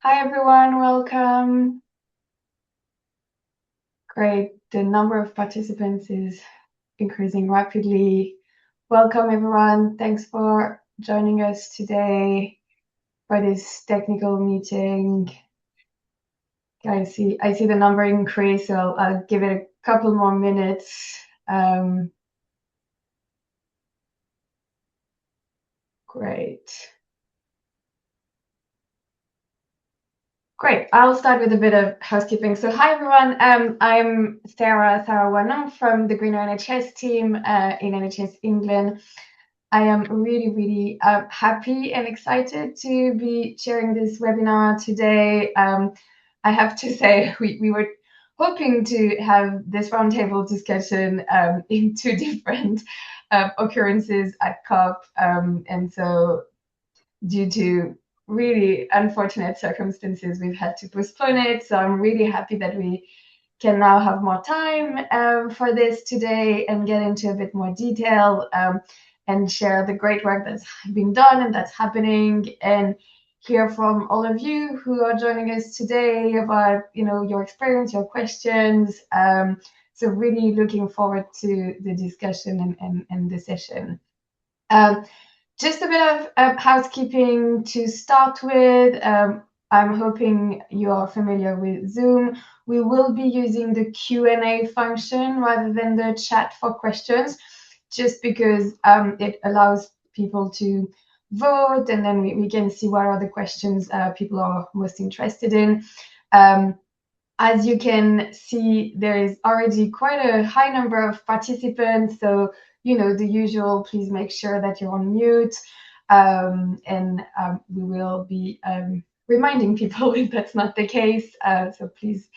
Hi everyone, welcome. Great, the number of participants is increasing rapidly. Welcome everyone, thanks for joining us today for this technical meeting. I see the number increase, so I'll give it a couple more minutes. Great. Great. I'll start with a bit of housekeeping. So hi, everyone. I'm Sarah Wanon from the Greener NHS team in NHS England. I am really happy and excited to be sharing this webinar today. I have to say we were hoping to have this roundtable discussion in two different occurrences at COP. And so due to really unfortunate circumstances, we've had to postpone it. So I'm really happy that we can now have more time for this today and get into a bit more detail and share the great work that's been done and that's happening, and hear from all of you who are joining us today about your experience, your questions. So really looking forward to the discussion and the session. Just a bit of housekeeping to start with. I'm hoping you are familiar with Zoom. We will be using the Q&A function rather than the chat for questions, just because it allows people to vote, and then we can see what are the questions people are most interested in. As you can see, there is already quite a high number of participants, so the usual, please make sure that you're on mute, and we will be reminding people if that's not the case, so please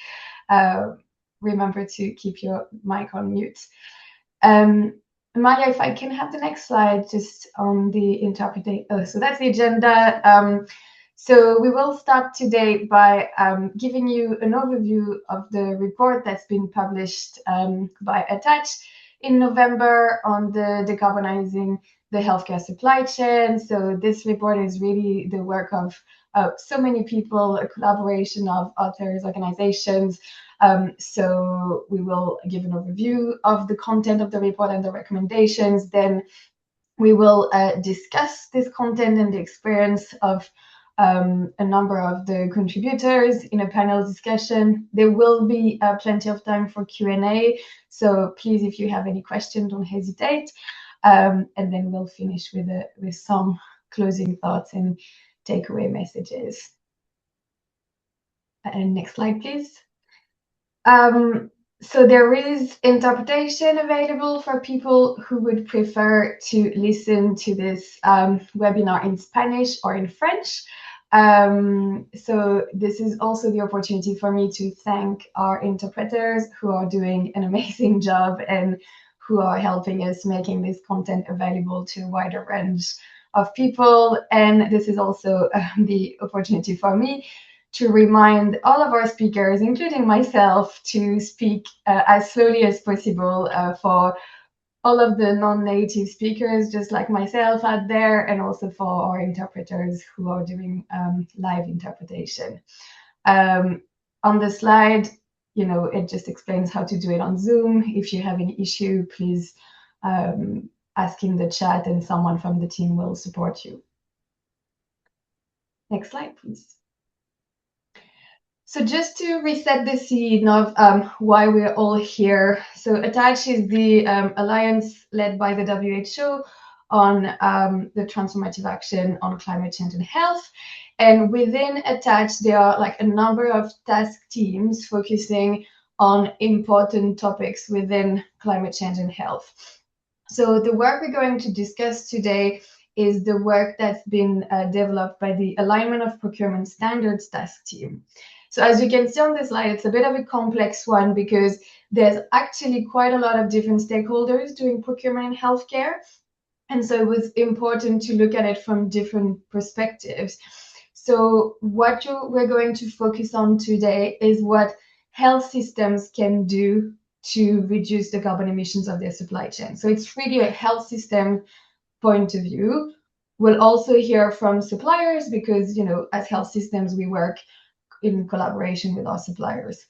remember to keep your mic on mute. Maya, if I can have the next slide, just on the interpretation. Oh, so that's the agenda. So we will start today by giving you an overview of the report that's been published by ATACH in November on the Decarbonizing the Healthcare Supply Chain. So this report is really the work of so many people, a collaboration of authors, organizations. So we will give an overview of the content of the report and the recommendations. Then we will discuss this content and the experience of a number of the contributors in a panel discussion. There will be plenty of time for Q&A, so please, if you have any questions, don't hesitate. And then we'll finish with some closing thoughts and takeaway messages. And next slide, please. So there is interpretation available for people who would prefer to listen to this webinar in Spanish or in French. So this is also the opportunity for me to thank our interpreters who are doing an amazing job and who are helping us making this content available to a wider range of people. And this is also the opportunity for me to remind all of our speakers, including myself, to speak as slowly as possible for all of the non-native speakers, just like myself out there, and also for our interpreters who are doing live interpretation. On the slide, it just explains how to do it on Zoom. If you have any issue, please ask in the chat and someone from the team will support you. Next slide, please. So just to reset the scene of why we're all here. So ATACH is the alliance led by the WHO on the transformative action on climate change and health. And within ATACH, there are like a number of task teams focusing on important topics within climate change and health. So the work we're going to discuss today is the work that's been developed by the Alignment of Procurement Standards task team. So as you can see on this slide, it's a bit of a complex one because there's actually quite a lot of different stakeholders doing procurement in healthcare. And so it was important to look at it from different perspectives. So what we're going to focus on today is what health systems can do to reduce the carbon emissions of their supply chain. So it's really a health system point of view. We'll also hear from suppliers because, as health systems, we work in collaboration with our suppliers.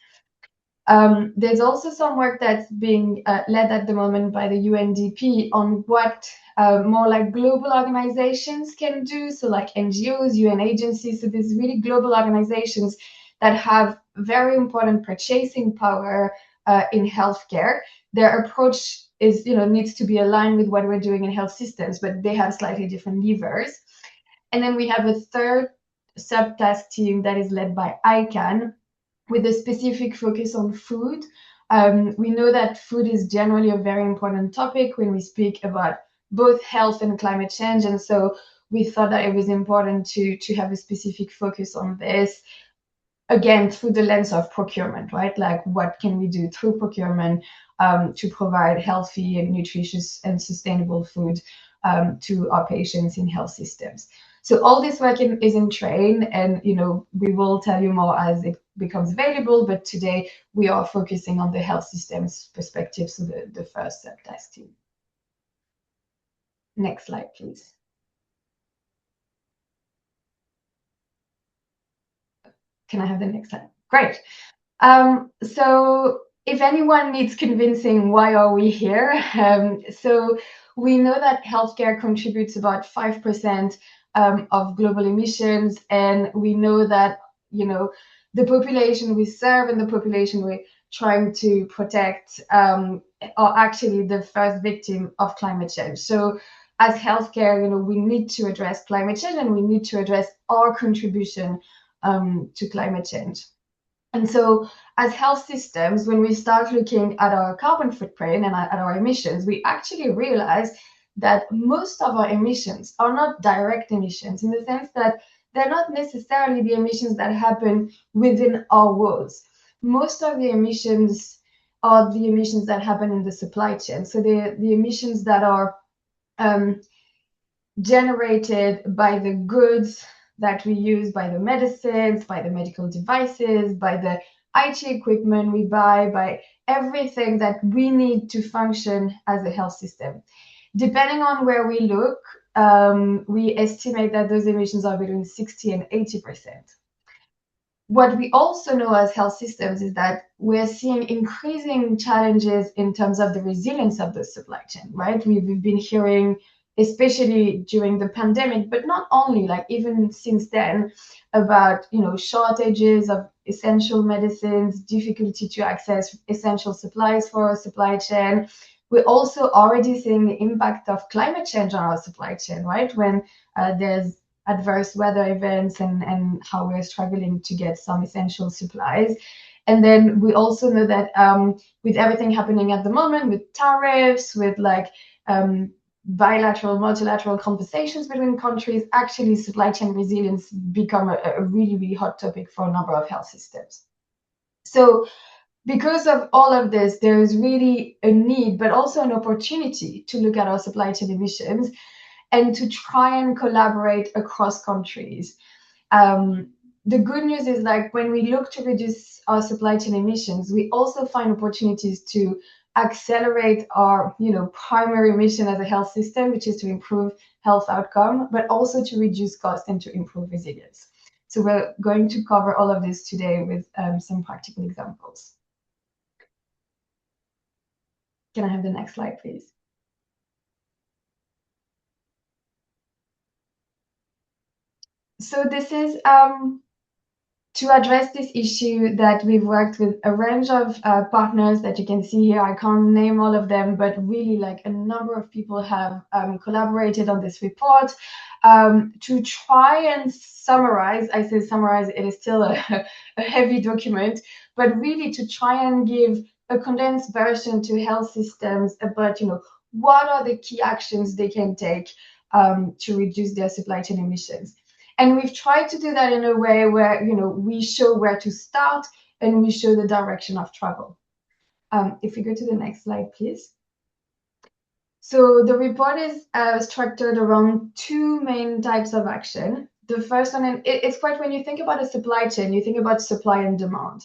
There's also some work that's being led at the moment by the UNDP on what more like global organizations can do. So like NGOs, UN agencies. So there's really global organizations that have very important purchasing power in healthcare. Their approach is, needs to be aligned with what we're doing in health systems, but they have slightly different levers. And then we have a third subtask team that is led by ICANN, with a specific focus on food. We know that food is generally a very important topic when we speak about both health and climate change. And so we thought that it was important to have a specific focus on this, again, through the lens of procurement, right? Like what can we do through procurement to provide healthy and nutritious and sustainable food to our patients in health systems. So all this work is in train, and we will tell you more as it becomes available. But today we are focusing on the health systems perspective, so the first subtask team. Next slide, please. Can I have the next slide? Great. So if anyone needs convincing, why are we here? So we know that healthcare contributes about 5% of global emissions, and we know that the population we serve and the population we're trying to protect are actually the first victim of climate change. So as healthcare, we need to address climate change, and we need to address our contribution to climate change. And so as health systems, when we start looking at our carbon footprint and at our emissions, we actually realize that most of our emissions are not direct emissions, in the sense that they're not necessarily the emissions that happen within our walls. Most of the emissions are the emissions that happen in the supply chain. So the emissions that are generated by the goods that we use, by the medicines, by the medical devices, by the IT equipment we buy, by everything that we need to function as a health system. Depending on where we look, we estimate that those emissions are between 60 and 80%. What we also know as health systems is that we're seeing increasing challenges in terms of the resilience of the supply chain, right? We've been hearing, especially during the pandemic, but not only, like even since then, about shortages of essential medicines, difficulty to access essential supplies for our supply chain. We're also already seeing the impact of climate change on our supply chain, right? When there's adverse weather events and how we're struggling to get some essential supplies. And then we also know that with everything happening at the moment, with tariffs, with bilateral, multilateral conversations between countries, actually supply chain resilience become a really, really hot topic for a number of health systems. So because of all of this, there is really a need, but also an opportunity to look at our supply chain emissions and to try and collaborate across countries. The good news is, like, when we look to reduce our supply chain emissions, we also find opportunities to accelerate our primary mission as a health system, which is to improve health outcome, but also to reduce cost and to improve resilience. So we're going to cover all of this today with some practical examples. Can I have the next slide, please? So this is to address this issue that we've worked with a range of partners that you can see here. I can't name all of them, but really, like, a number of people have collaborated on this report to try and summarize. I say summarize, it is still a heavy document, but really to try and give a condensed version to health systems about what are the key actions they can take to reduce their supply chain emissions. And we've tried to do that in a way where we show where to start and we show the direction of travel. If we go to the next slide, please. So the report is structured around two main types of action. The first one, and it's quite, when you think about a supply chain, you think about supply and demand.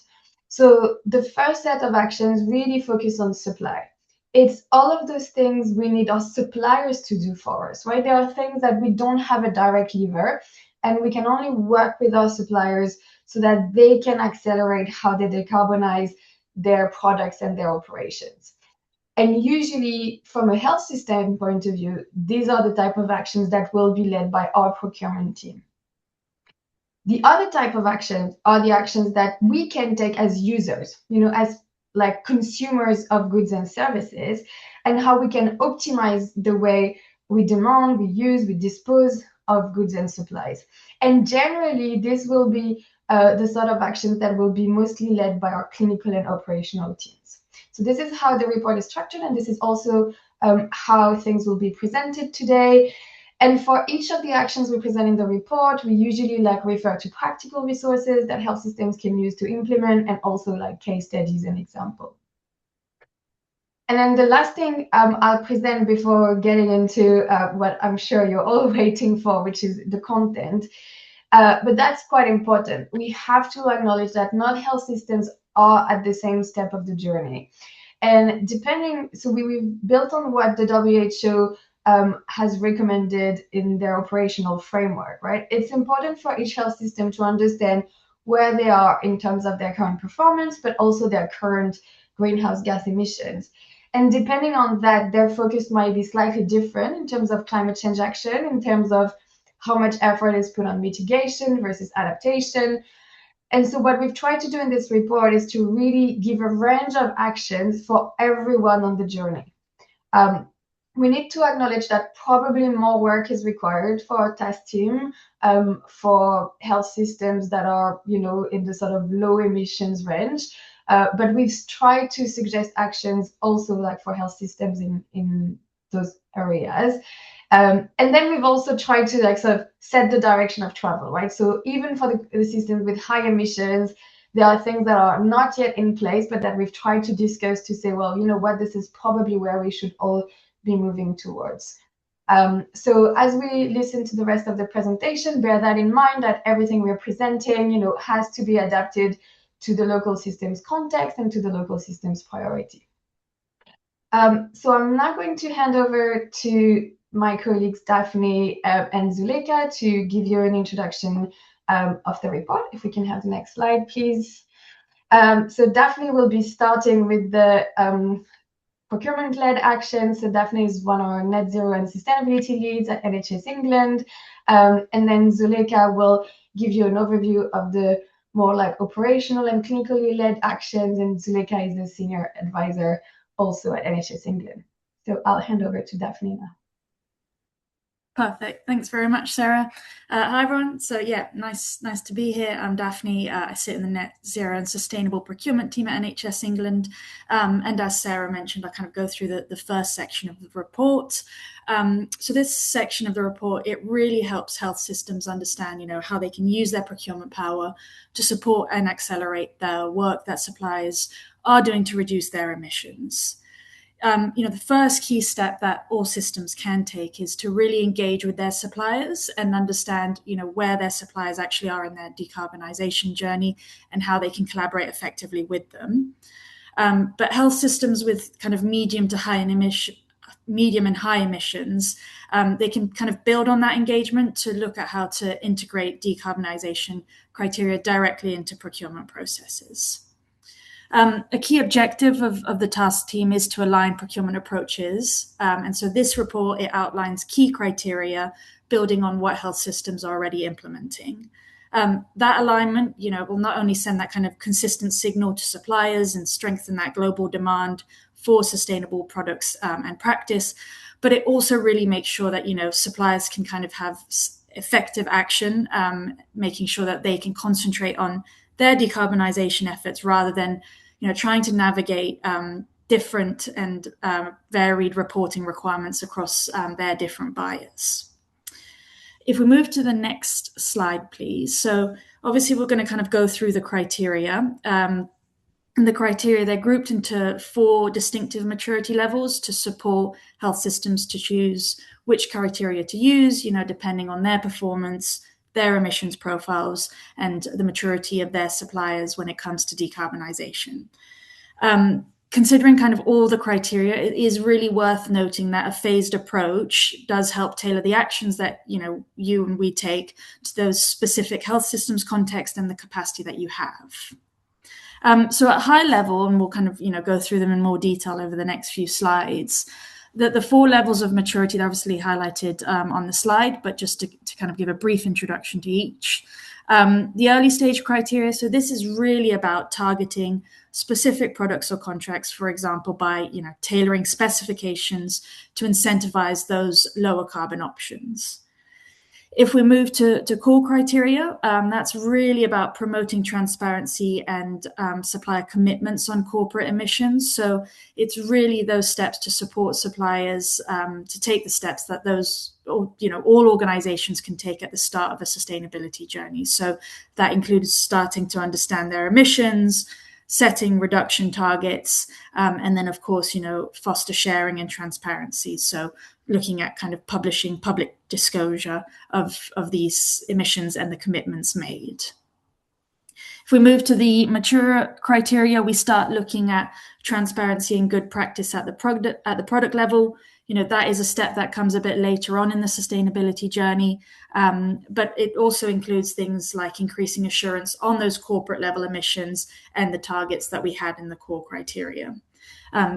So the first set of actions really focus on supply. it's all of those things we need our suppliers to do for us, right? There are things that we don't have a direct lever, and we can only work with our suppliers so that they can accelerate how they decarbonize their products and their operations. And usually, from a health system point of view, these are the type of actions that will be led by our procurement team. The other type of actions are the actions that we can take as users, as like consumers of goods and services, and how we can optimize the way we demand, we use, we dispose of goods and supplies. And generally, this will be the sort of actions that will be mostly led by our clinical and operational teams. So this is how the report is structured, and this is also how things will be presented today. And for each of the actions we present in the report, we usually refer to practical resources that health systems can use to implement, and also case studies and examples. And then the last thing I'll present before getting into what I'm sure you're all waiting for, which is the content. But that's quite important. We have to acknowledge that not health systems are at the same step of the journey. And we've built on what the WHO has recommended in their operational framework, right? It's important for each health system to understand where they are in terms of their current performance, but also their current greenhouse gas emissions. And depending on that, their focus might be slightly different in terms of climate change action, in terms of how much effort is put on mitigation versus adaptation. And so what we've tried to do in this report is to really give a range of actions for everyone on the journey. We need to acknowledge that probably more work is required for our task team for health systems that are, in the sort of low emissions range. But we've tried to suggest actions also for health systems in those areas. And then we've also tried to sort of set the direction of travel, right? So even for the systems with high emissions, there are things that are not yet in place, but that we've tried to discuss to say, well, this is probably where we should all be moving towards. So as we listen to the rest of the presentation, bear that in mind, that everything we're presenting, has to be adapted to the local system's context and to the local system's priority. So I'm now going to hand over to my colleagues Daphne and Zuleyka to give you an introduction of the report. If we can have the next slide, please. So Daphne will be starting with the procurement-led action. So Daphne is one of our net zero and sustainability leads at NHS England. And then Zuleyka will give you an overview of the more operational and clinically led actions. And Zuleyka is a senior advisor also at NHS England. So I'll hand over to Daphne now. Perfect. Thanks very much, Sarah. Hi, everyone. So yeah, nice to be here. I'm Daphne. I sit in the Net Zero and Sustainable Procurement team at NHS England. And as Sarah mentioned, I kind of go through the first section of the report. So this section of the report, it really helps health systems understand, how they can use their procurement power to support and accelerate the work that suppliers are doing to reduce their emissions. The first key step that all systems can take is to really engage with their suppliers and understand, where their suppliers actually are in their decarbonisation journey and how they can collaborate effectively with them. But health systems with kind of medium and high emissions, they can kind of build on that engagement to look at how to integrate decarbonisation criteria directly into procurement processes. A key objective of the task team is to align procurement approaches. And so this report, it outlines key criteria building on what health systems are already implementing. That alignment, will not only send that kind of consistent signal to suppliers and strengthen that global demand for sustainable products and practice, but it also really makes sure that, suppliers can kind of have effective action, making sure that they can concentrate on their decarbonisation efforts rather than trying to navigate different and varied reporting requirements across their different buyers. If we move to the next slide, please. So obviously we're going to kind of go through the criteria. And the criteria, they're grouped into 4 distinctive maturity levels to support health systems to choose which criteria to use, depending on their performance, their emissions profiles, and the maturity of their suppliers when it comes to decarbonisation. considering kind of all the criteria, it is really worth noting that a phased approach does help tailor the actions that you and we take to those specific health systems context and the capacity that you have. So at high level, and we'll kind of go through them in more detail over the next few slides, the 4 levels of maturity are obviously highlighted on the slide, but just to kind of give a brief introduction to each. The early stage criteria, so this is really about targeting specific products or contracts, for example, by tailoring specifications to incentivize those lower carbon options. If we move to core criteria, that's really about promoting transparency and supplier commitments on corporate emissions. So it's really those steps to support suppliers to take the steps that all organizations can take at the start of a sustainability journey. So that includes starting to understand their emissions, setting reduction targets, and then, of course, foster sharing and transparency. So looking at kind of publishing public disclosure of these emissions and the commitments made. If we move to the mature criteria, we start looking at transparency and good practice at the product level. That is a step that comes a bit later on in the sustainability journey, but it also includes things like increasing assurance on those corporate level emissions and the targets that we had in the core criteria.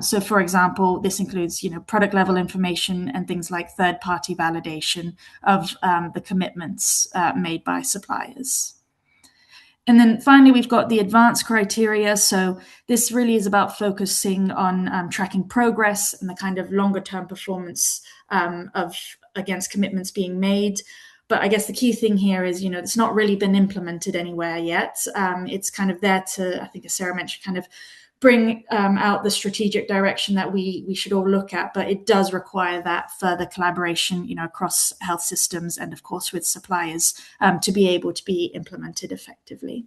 So, for example, this includes, product level information and things like third-party validation of the commitments made by suppliers. And then finally, we've got the advanced criteria. So this really is about focusing on tracking progress and the kind of longer term performance against commitments being made. But I guess the key thing here is, it's not really been implemented anywhere yet. It's kind of there to, I think as Sarah mentioned, kind of bring out the strategic direction that we should all look at, but it does require that further collaboration, across health systems and, of course, with suppliers to be able to be implemented effectively.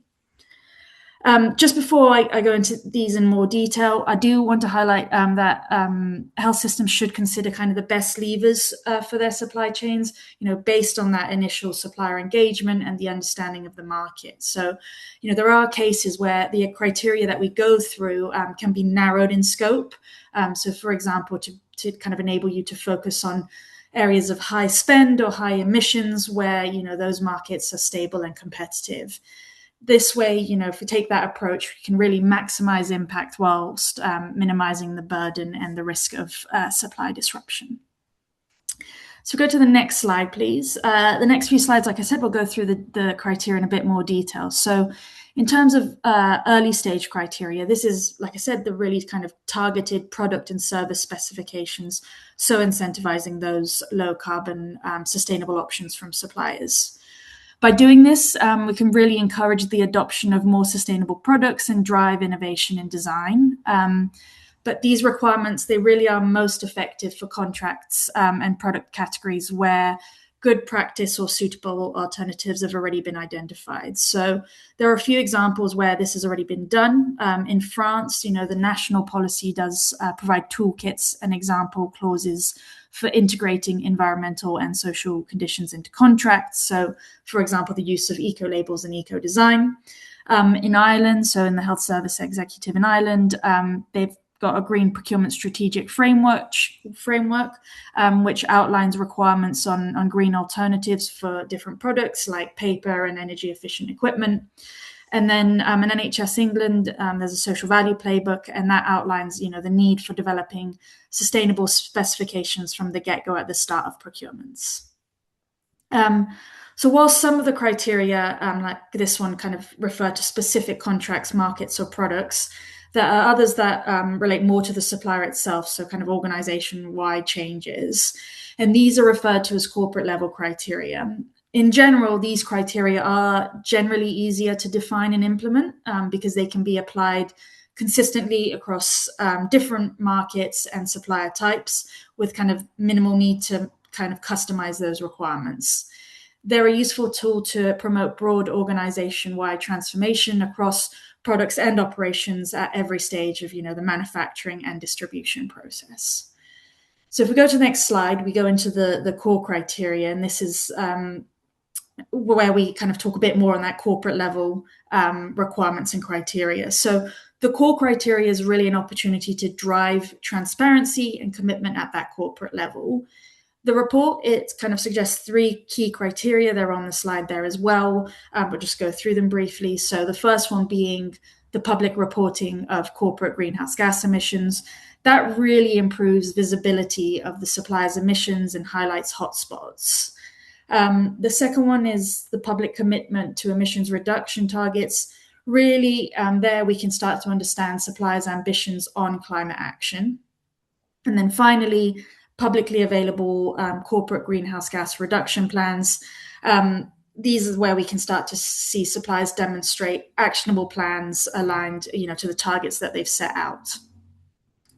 Just before I go into these in more detail, I do want to highlight that health systems should consider kind of the best levers for their supply chains, based on that initial supplier engagement and the understanding of the market. So, there are cases where the criteria that we go through can be narrowed in scope. So, for example, to kind of enable you to focus on areas of high spend or high emissions where, those markets are stable and competitive. This way, if we take that approach, we can really maximize impact whilst minimizing the burden and the risk of supply disruption. So go to the next slide, please. The next few slides, like I said, we'll go through the criteria in a bit more detail. So in terms of early stage criteria, this is, like I said, the really kind of targeted product and service specifications, so incentivizing those low carbon sustainable options from suppliers. By doing this, we can really encourage the adoption of more sustainable products and drive innovation in design. But these requirements, they really are most effective for contracts and product categories where good practice or suitable alternatives have already been identified. So there are a few examples where this has already been done. In France, the national policy does provide toolkits and example clauses for integrating environmental and social conditions into contracts. So, for example, the use of eco-labels and eco-design. In Ireland, so in the Health Service Executive in Ireland, they've got a green procurement strategic framework, which outlines requirements on green alternatives for different products like paper and energy efficient equipment. And then in NHS England, there's a social value playbook, and that outlines, the need for developing sustainable specifications from the get-go at the start of procurements. So while some of the criteria, like this one, kind of refer to specific contracts, markets, or products, there are others that relate more to the supplier itself, so kind of organization-wide changes. And these are referred to as corporate level criteria. In general, these criteria are generally easier to define and implement because they can be applied consistently across different markets and supplier types with kind of minimal need to kind of customize those requirements. They're a useful tool to promote broad organization-wide transformation across products and operations at every stage of, the manufacturing and distribution process. So if we go to the next slide, we go into the core criteria, and this is where we kind of talk a bit more on that corporate level requirements and criteria. So the core criteria is really an opportunity to drive transparency and commitment at that corporate level. The report, it kind of suggests 3 key criteria. They're on the slide there as well, but just go through them briefly. So the first one being the public reporting of corporate greenhouse gas emissions. That really improves visibility of the supplier's emissions and highlights hotspots. The second one is the public commitment to emissions reduction targets. Really, there we can start to understand suppliers' ambitions on climate action. And then finally, publicly available corporate greenhouse gas reduction plans. These are where we can start to see suppliers demonstrate actionable plans aligned, to the targets that they've set out.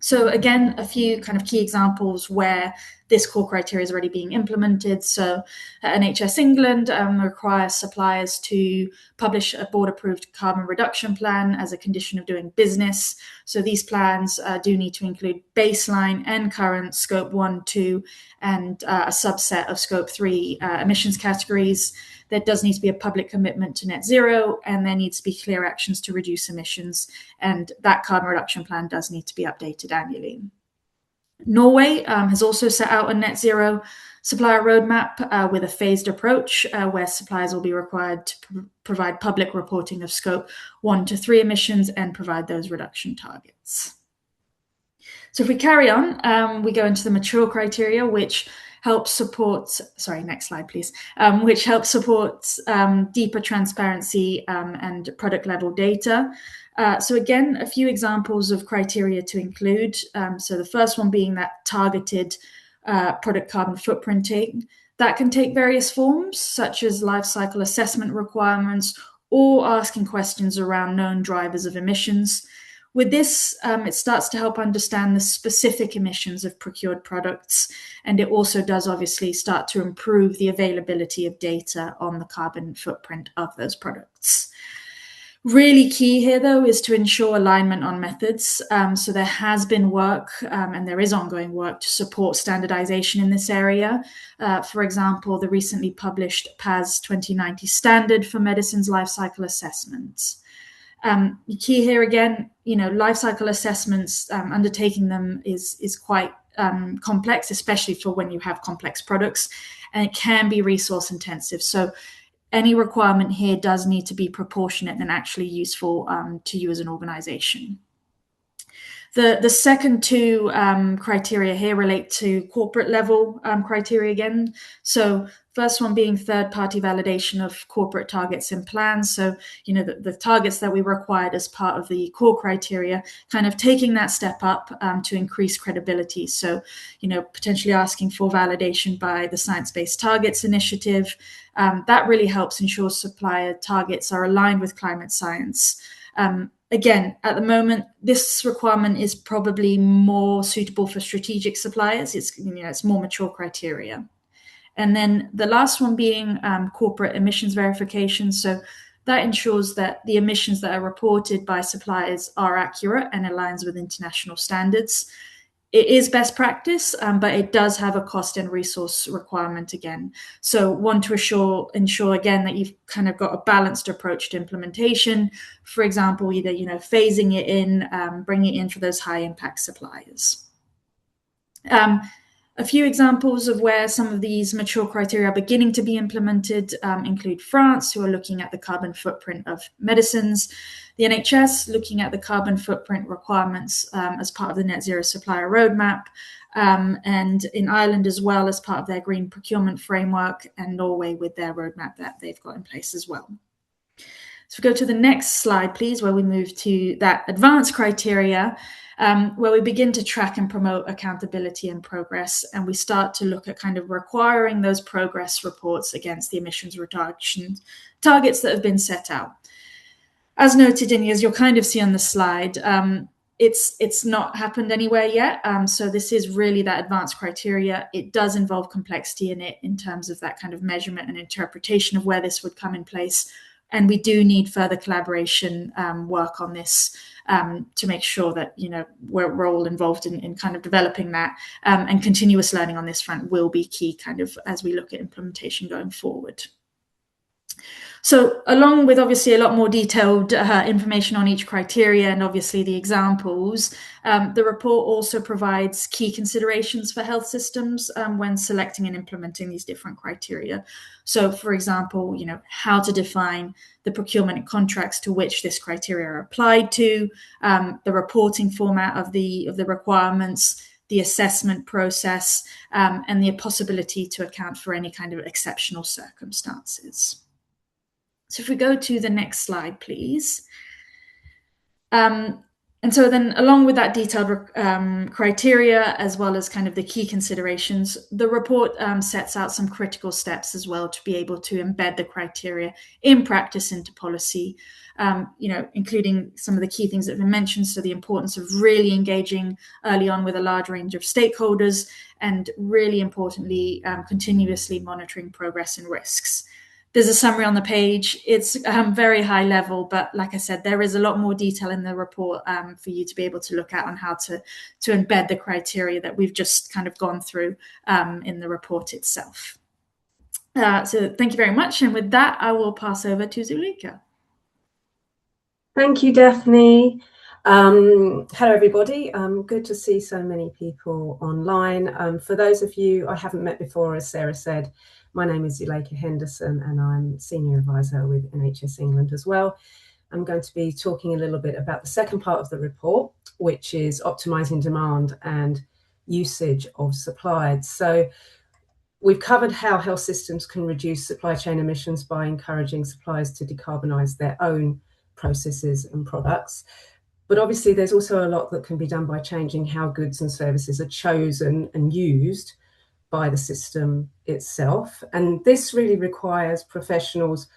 So again, a few kind of key examples where this core criteria is already being implemented. So NHS England requires suppliers to publish a board-approved carbon reduction plan as a condition of doing business. So these plans do need to include baseline and current scope 1, 2, and a subset of scope 3 emissions categories. There does need to be a public commitment to net zero, and there needs to be clear actions to reduce emissions. And that carbon reduction plan does need to be updated annually. Norway has also set out a net zero supplier roadmap with a phased approach where suppliers will be required to provide public reporting of scope 1 to 3 emissions and provide those reduction targets. So if we carry on, we go into the mature criteria, which helps support, next slide, please, which helps support deeper transparency and product level data. So again, a few examples of criteria to include. So the first one being that targeted product carbon footprinting. That can take various forms, such as life cycle assessment requirements or asking questions around known drivers of emissions. With this, it starts to help understand the specific emissions of procured products, and it also does obviously start to improve the availability of data on the carbon footprint of those products. Really key here, though, is to ensure alignment on methods. So there has been work and there is ongoing work to support standardization in this area. For example, the recently published PAS 2090 standard for medicines life cycle assessments. Key here again, life cycle assessments, undertaking them is quite complex, especially for when you have complex products, and it can be resource intensive. So any requirement here does need to be proportionate and actually useful to you as an organization. The second 2 criteria here relate to corporate level criteria again. So first one being third-party validation of corporate targets and plans. So, the targets that we required as part of the core criteria, kind of taking that step up to increase credibility. So, potentially asking for validation by the Science Based Targets Initiative. That really helps ensure supplier targets are aligned with climate science. Again, at the moment, this requirement is probably more suitable for strategic suppliers. It's more mature criteria. And then the last one being corporate emissions verification. So that ensures that the emissions that are reported by suppliers are accurate and aligns with international standards. It is best practice, but it does have a cost and resource requirement again. So want to ensure again that you've kind of got a balanced approach to implementation. For example, either phasing it in, bringing it in for those high impact suppliers. A few examples of where some of these mature criteria are beginning to be implemented include France, who are looking at the carbon footprint of medicines, the NHS looking at the carbon footprint requirements as part of the Net Zero Supplier Roadmap, and in Ireland as well as part of their green procurement framework, and Norway with their roadmap that they've got in place as well. So we go to the next slide, please, where we move to that advanced criteria, where we begin to track and promote accountability and progress, and we start to look at kind of requiring those progress reports against the emissions reduction targets that have been set out. As noted, and as you'll kind of see on the slide, it's not happened anywhere yet. So this is really that advanced criteria. It does involve complexity in it in terms of that kind of measurement and interpretation of where this would come in place. And we do need further collaboration work on this to make sure that we're all involved in kind of developing that, and continuous learning on this front will be key kind of as we look at implementation going forward. So along with obviously a lot more detailed information on each criteria and obviously the examples, the report also provides key considerations for health systems when selecting and implementing these different criteria. So for example, how to define the procurement and contracts to which this criteria are applied to, the reporting format of the requirements, the assessment process, and the possibility to account for any kind of exceptional circumstances. So if we go to the next slide, please. And so then along with that detailed criteria, as well as kind of the key considerations, the report sets out some critical steps as well to be able to embed the criteria in practice into policy, including some of the key things that have been mentioned. So the importance of really engaging early on with a large range of stakeholders, and really importantly, continuously monitoring progress and risks. There's a summary on the page. It's very high level, but like I said, there is a lot more detail in the report for you to be able to look at on how to embed the criteria that we've just kind of gone through in the report itself. So thank you very much. And with that, I will pass over to Zulika. Thank you, Daphne. Hello, everybody. Good to see so many people online. For those of you I haven't met before, as Sarah said, my name is Zuleika Henderson and I'm Senior Advisor with NHS England as well. I'm going to be talking a little bit about the second part of the report, which is optimising demand and usage of supplies. So we've covered how health systems can reduce supply chain emissions by encouraging suppliers to decarbonise their own processes and products. But obviously there's also a lot that can be done by changing how goods and services are chosen and used by the system itself. And this really requires professionals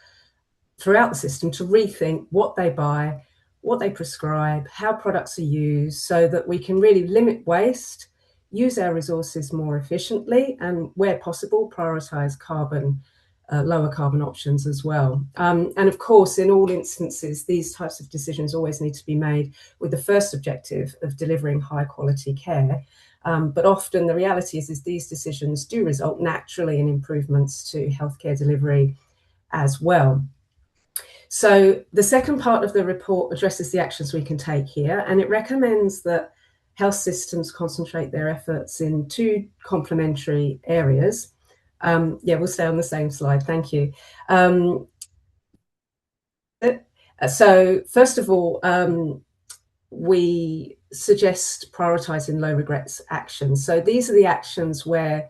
throughout the system to rethink what they buy, what they prescribe, how products are used, so that we can really limit waste, use our resources more efficiently, and where possible, prioritise lower carbon options as well. And of course, in all instances, these types of decisions always need to be made with the first objective of delivering high quality care. But often the reality is these decisions do result naturally in improvements to healthcare delivery as well. So the second part of the report addresses the actions we can take here, and it recommends that health systems concentrate their efforts in two complementary areas. We'll stay on the same slide, thank you. So first of all, we suggest prioritising low regrets actions. So these are the actions where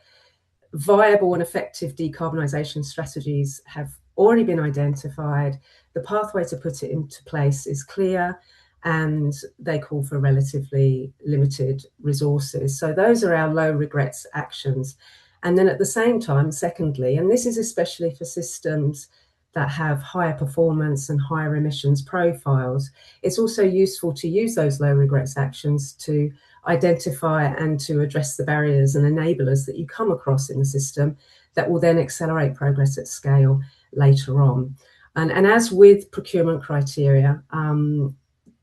viable and effective decarbonisation strategies have already been identified. The pathway to put it into place is clear and they call for relatively limited resources. So those are our low regrets actions. And then at the same time, secondly, and this is especially for systems that have higher performance and higher emissions profiles, it's also useful to use those low regrets actions to identify and to address the barriers and enablers that you come across in the system that will then accelerate progress at scale later on. And as with procurement criteria,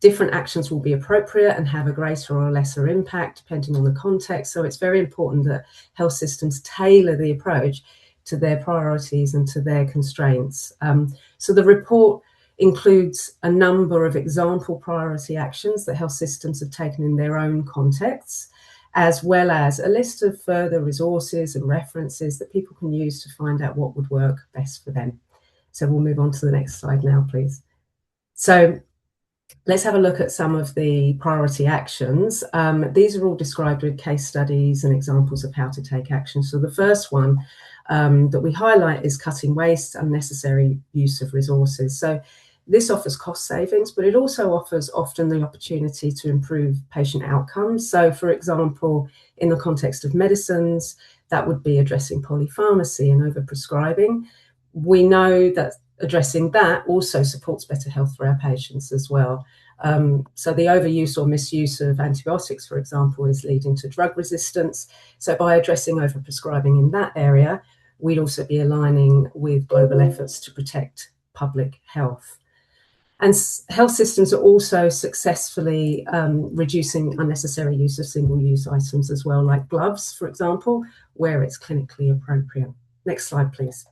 different actions will be appropriate and have a greater or lesser impact depending on the context. So it's very important that health systems tailor the approach to their priorities and to their constraints. So the report includes a number of example priority actions that health systems have taken in their own contexts, as well as a list of further resources and references that people can use to find out what would work best for them. So we'll move on to the next slide now, please. So let's have a look at some of the priority actions. These are all described with case studies and examples of how to take action. So the first one that we highlight is cutting waste, unnecessary use of resources. So this offers cost savings, but it also offers often the opportunity to improve patient outcomes. So for example, in the context of medicines, that would be addressing polypharmacy and overprescribing. We know that addressing that also supports better health for our patients as well. So the overuse or misuse of antibiotics, for example, is leading to drug resistance. So by addressing overprescribing in that area, we'd also be aligning with global efforts to protect public health. And health systems are also successfully reducing unnecessary use of single-use items as well, like gloves, for example, where it's clinically appropriate. Next slide, please.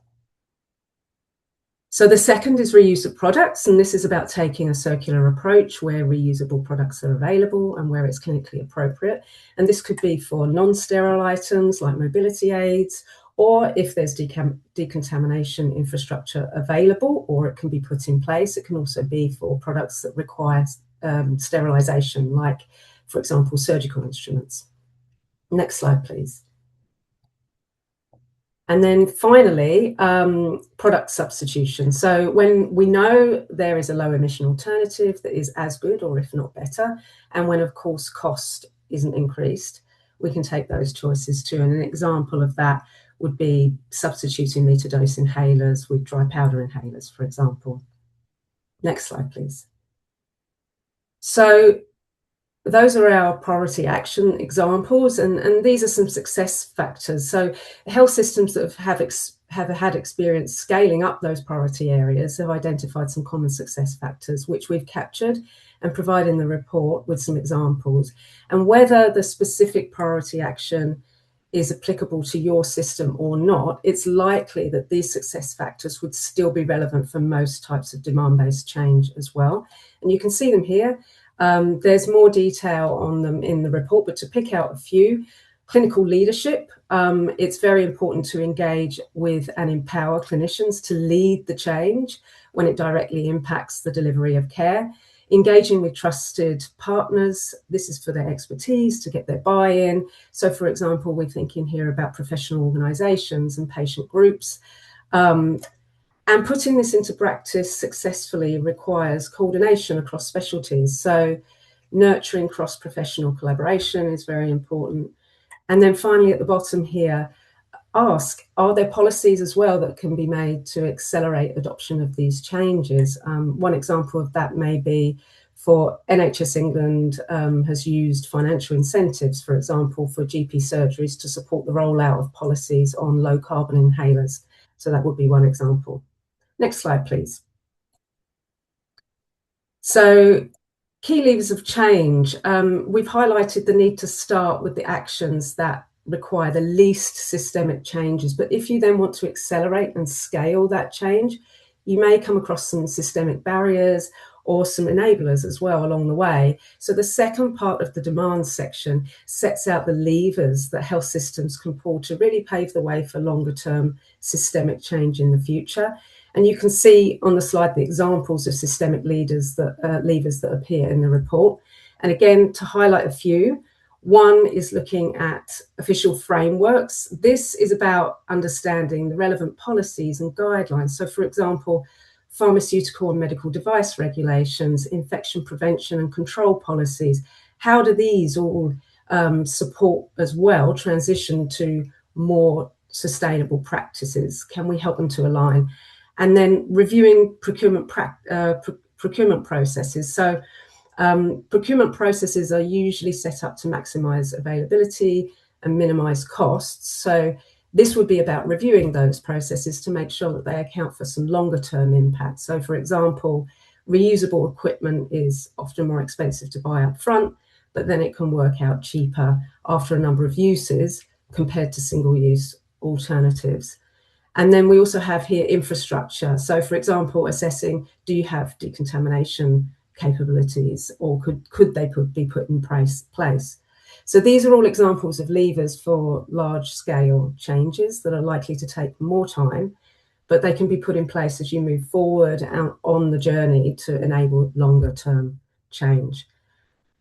So the second is reuse of products, and this is about taking a circular approach where reusable products are available and where it's clinically appropriate. And this could be for non-sterile items like mobility aids, or if there's decontamination infrastructure available, or it can be put in place. It can also be for products that require sterilization, like, for example, surgical instruments. Next slide, please. And then finally, product substitution. So when we know there is a low emission alternative that is as good or if not better, and when of course cost isn't increased, we can take those choices too. And an example of that would be substituting meter dose inhalers with dry powder inhalers, for example. Next slide, please. So those are our priority action examples, and these are some success factors. So health systems that have had experience scaling up those priority areas have identified some common success factors, which we've captured and provide in the report with some examples. And whether the specific priority action is applicable to your system or not, it's likely that these success factors would still be relevant for most types of demand-based change as well. And you can see them here. There's more detail on them in the report, but to pick out a few: clinical leadership. It's very important to engage with and empower clinicians to lead the change when it directly impacts the delivery of care. Engaging with trusted partners. This is for their expertise, to get their buy-in. So, for example, we're thinking here about professional organisations and patient groups. And putting this into practice successfully requires coordination across specialties. So nurturing cross-professional collaboration is very important. And then finally, at the bottom here, ask, are there policies as well that can be made to accelerate adoption of these changes? One example of that may be for NHS England has used financial incentives, for example, for GP surgeries to support the rollout of policies on low carbon inhalers. So that would be one example. Next slide, please. So, key levers of change. We've highlighted the need to start with the actions that require the least systemic changes. But if you then want to accelerate and scale that change, you may come across some systemic barriers or some enablers as well along the way. So the second part of the demand section sets out the levers that health systems can pull to really pave the way for longer term systemic change in the future. And you can see on the slide the examples of systemic levers that appear in the report. And again, to highlight a few, one is looking at official frameworks. This is about understanding the relevant policies and guidelines. So, for example, pharmaceutical and medical device regulations, infection prevention and control policies. How do these all support as well transition to more sustainable practices? Can we help them to align? And then reviewing procurement processes. So procurement processes are usually set up to maximise availability and minimise costs. So this would be about reviewing those processes to make sure that they account for some longer term impact. So, for example, reusable equipment is often more expensive to buy up front, but then it can work out cheaper after a number of uses compared to single-use alternatives. And then we also have here infrastructure. So, for example, assessing, do you have decontamination capabilities, or could they be put in place? So these are all examples of levers for large-scale changes that are likely to take more time, but they can be put in place as you move forward out on the journey to enable longer-term change.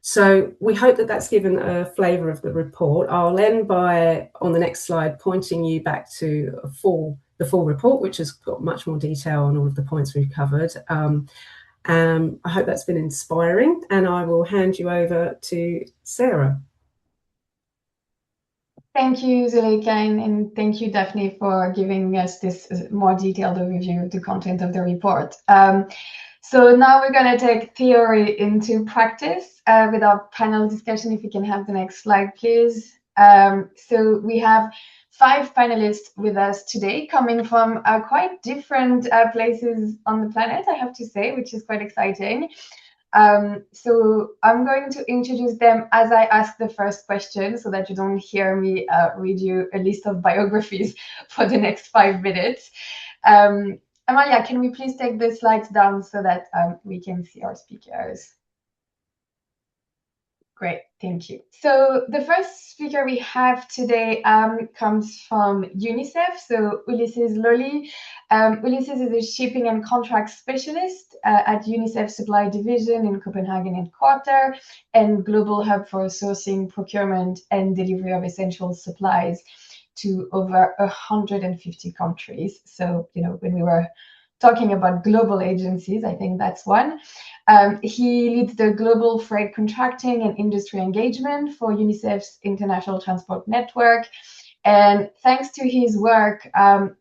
So we hope that that's given a flavour of the report. I'll end by, on the next slide, pointing you back to the full report, which has got much more detail on all of the points we've covered. I hope that's been inspiring, and I will hand you over to Sarah. Thank you, Zuleika, and thank you, Daphne, for giving us this more detailed overview of the content of the report. So now we're going to take theory into practice with our panel discussion. If we can have the next slide, please. So we have 5 panelists with us today, coming from quite different places on the planet, I have to say, which is quite exciting. So I'm going to introduce them as I ask the first question, so that you don't hear me read you a list of biographies for the next 5 minutes. Amalia, can we please take the slides down so that we can see our speakers? Great, thank you. So the first speaker we have today comes from UNICEF, so Ulysses Lolly. Ulysses is a shipping and contract specialist at UNICEF Supply Division in Copenhagen headquarters and global hub for sourcing, procurement, and delivery of essential supplies to over 150 countries. So, you know, when we were talking about global agencies, I think that's one. He leads the global freight contracting and industry engagement for UNICEF's International Transport Network. And thanks to his work,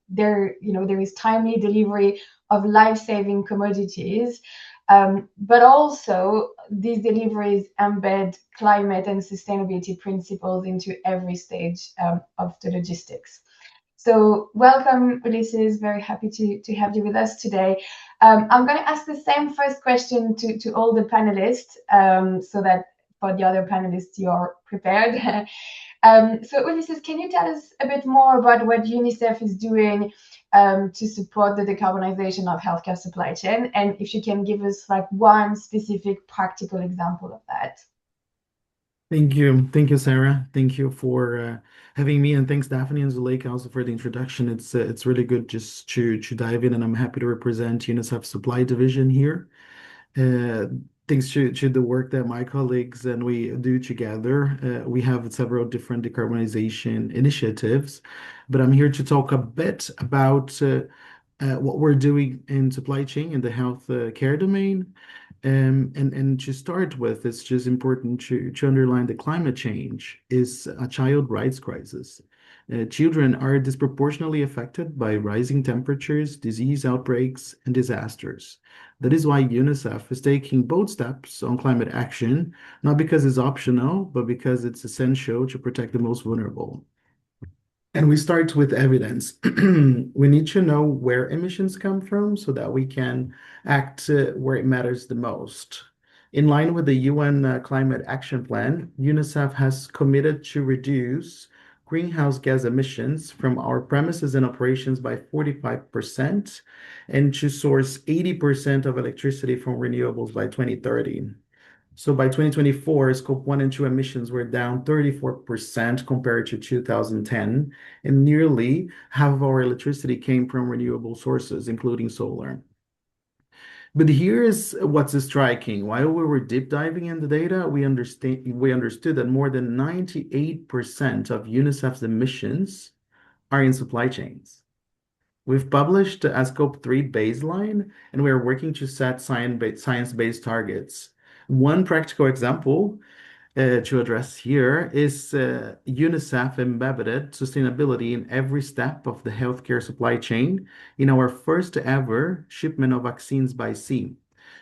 there is timely delivery of life-saving commodities, but also these deliveries embed climate and sustainability principles into every stage of the logistics. So welcome, Ulysses. Very happy to have you with us today. I'm going to ask the same first question to all the panelists so that for the other panelists, you're prepared. So Ulysses, can you tell us a bit more about what UNICEF is doing to support the decarbonization of healthcare supply chain? And if you can give us like one specific practical example of that. Thank you, Sarah. Thank you for having me, and thanks Daphne and Zuleika also for the introduction. It's really good just to dive in, and I'm happy to represent UNICEF Supply Division here. Thanks to the work that my colleagues and we do together, we have several different decarbonization initiatives, but I'm here to talk a bit about what we're doing in supply chain in the health care domain. And to start with, it's just important to underline that climate change is a child rights crisis. Children are disproportionately affected by rising temperatures, disease outbreaks, and disasters. That is why UNICEF is taking bold steps on climate action, not because it's optional, but because it's essential to protect the most vulnerable. And we start with evidence. We need to know where emissions come from so that we can act where it matters the most. In line with the UN Climate Action Plan, UNICEF has committed to reduce greenhouse gas emissions from our premises and operations by 45% and to source 80% of electricity from renewables by 2030. So by 2024, Scope 1 and 2 emissions were down 34% compared to 2010, and nearly half of our electricity came from renewable sources, including solar. But here's what's striking. While we were deep diving in the data, we understood that more than 98% of UNICEF's emissions are in supply chains. We've published a Scope 3 baseline, and we are working to set science-based targets. One practical example to address here is UNICEF embedded sustainability in every step of the healthcare supply chain in our first ever shipment of vaccines by sea,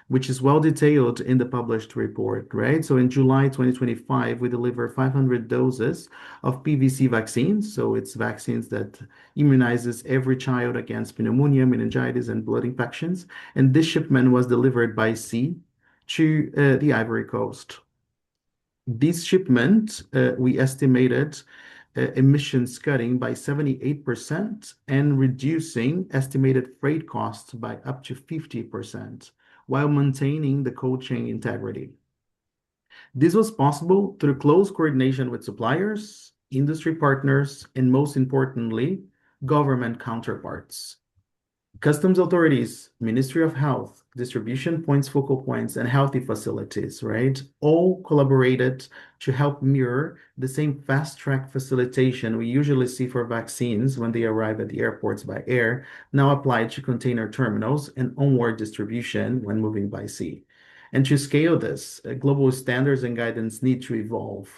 which is well detailed in the published report, right? So in July 2025, we deliver 500 doses of PVC vaccines. So it's vaccines that immunizes every child against pneumonia, meningitis, and blood infections. And this shipment was delivered by sea to the Ivory Coast. This shipment, we estimated emissions cutting by 78% and reducing estimated freight costs by up to 50%, while maintaining the cold chain integrity. This was possible through close coordination with suppliers, industry partners, and most importantly, government counterparts. Customs authorities, Ministry of Health, distribution points, focal points, and healthy facilities, right? All collaborated to help mirror the same fast-track facilitation we usually see for vaccines when they arrive at the airports by air, now applied to container terminals and onward distribution when moving by sea. And to scale this, global standards and guidance need to evolve.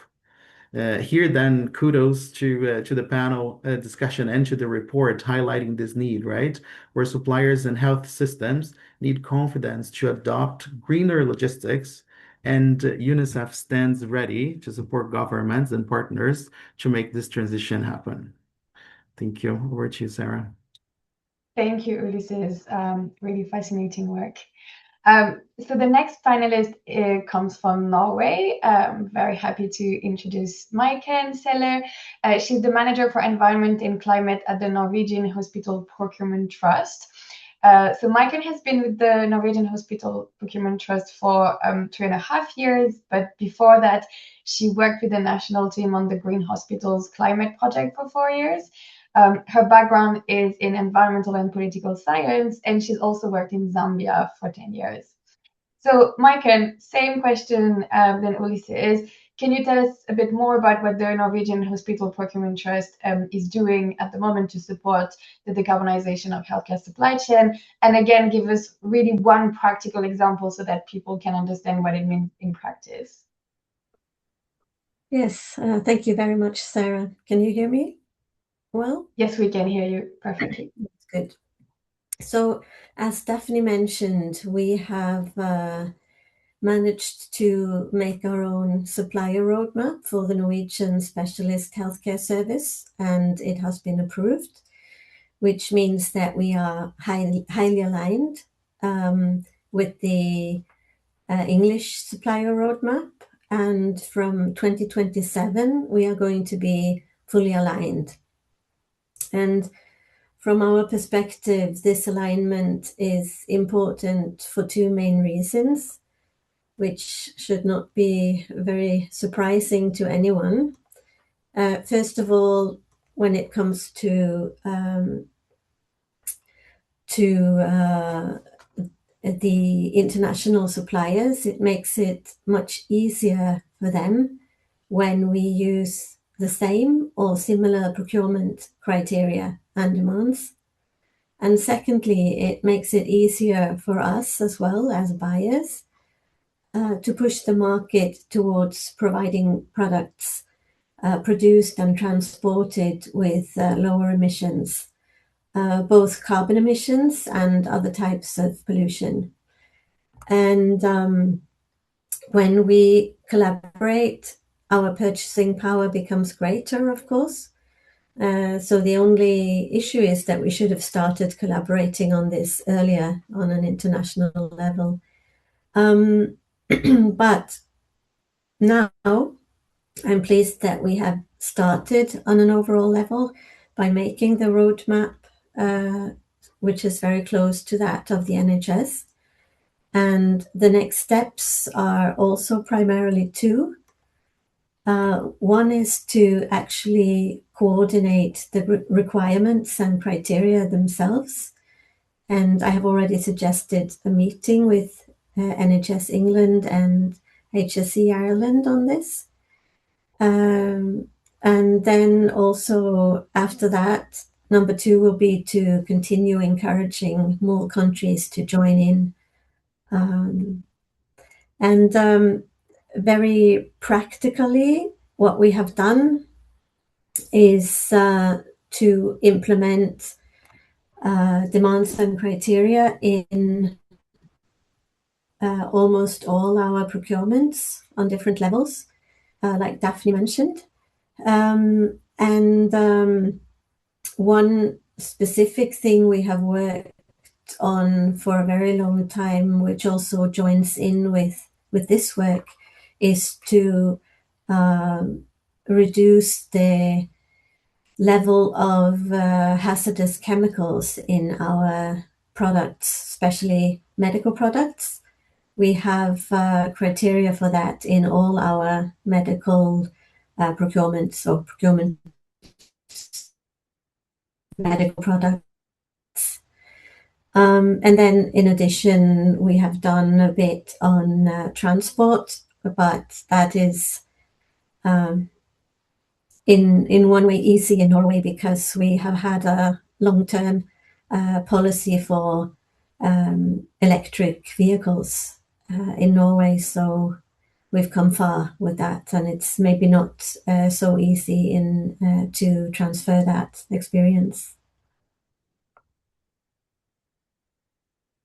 Here then, kudos to the panel discussion and to the report highlighting this need, right? Where suppliers and health systems need confidence to adopt greener logistics, and UNICEF stands ready to support governments and partners to make this transition happen. Thank you. Over to you, Sarah. Thank you, Ulysses. Really fascinating work. So the next panelist comes from Norway. I'm very happy to introduce Maiken Seller. She's the Manager for Environment and Climate at the Norwegian Hospital Procurement Trust. So Maiken has been with the Norwegian Hospital Procurement Trust for 2.5 years, but before that, she worked with the national team on the Green Hospitals Climate Project for 4 years. Her background is in environmental and political science, and she's also worked in Zambia for 10 years. So Maiken, same question than Ulises. Can you tell us a bit more about what the Norwegian Hospital Procurement Trust is doing at the moment to support the decarbonization of healthcare supply chain? And again, give us really one practical example so that people can understand what it means in practice. Yes, thank you very much, Sarah. Can you hear me well? Yes, we can hear you perfectly. That's good. So, as Daphne mentioned, we have managed to make our own supplier roadmap for the Norwegian Specialist Healthcare Service, and it has been approved, which means that we are highly aligned with the English supplier roadmap. And from 2027, we are going to be fully aligned. And from our perspective, this alignment is important for two main reasons, which should not be very surprising to anyone. First of all, when it comes to the international suppliers, it makes it much easier for them when we use the same or similar procurement criteria and demands. And secondly, it makes it easier for us as well as buyers to push the market towards providing products produced and transported with lower emissions, both carbon emissions and other types of pollution. And when we collaborate, our purchasing power becomes greater, of course. So the only issue is that we should have started collaborating on this earlier on an international level. But now I'm pleased that we have started on an overall level by making the roadmap, which is very close to that of the NHS. And the next steps are also primarily two. One is to actually coordinate the requirements and criteria themselves. And I have already suggested a meeting with NHS England and HSE Ireland on this. And then also after that, number two will be to continue encouraging more countries to join in. Very practically, what we have done is to implement demands and criteria in almost all our procurements on different levels, like Daphne mentioned. One specific thing we have worked on for a very long time, which also joins in with this work, is to reduce the level of hazardous chemicals in our products, especially medical products. We have criteria for that in all our medical procurements or procurement medical products. And then in addition, we have done a bit on transport, but that is in one way easy in Norway because we have had a long-term policy for electric vehicles in Norway. So we've come far with that, and it's maybe not so easy to transfer that experience.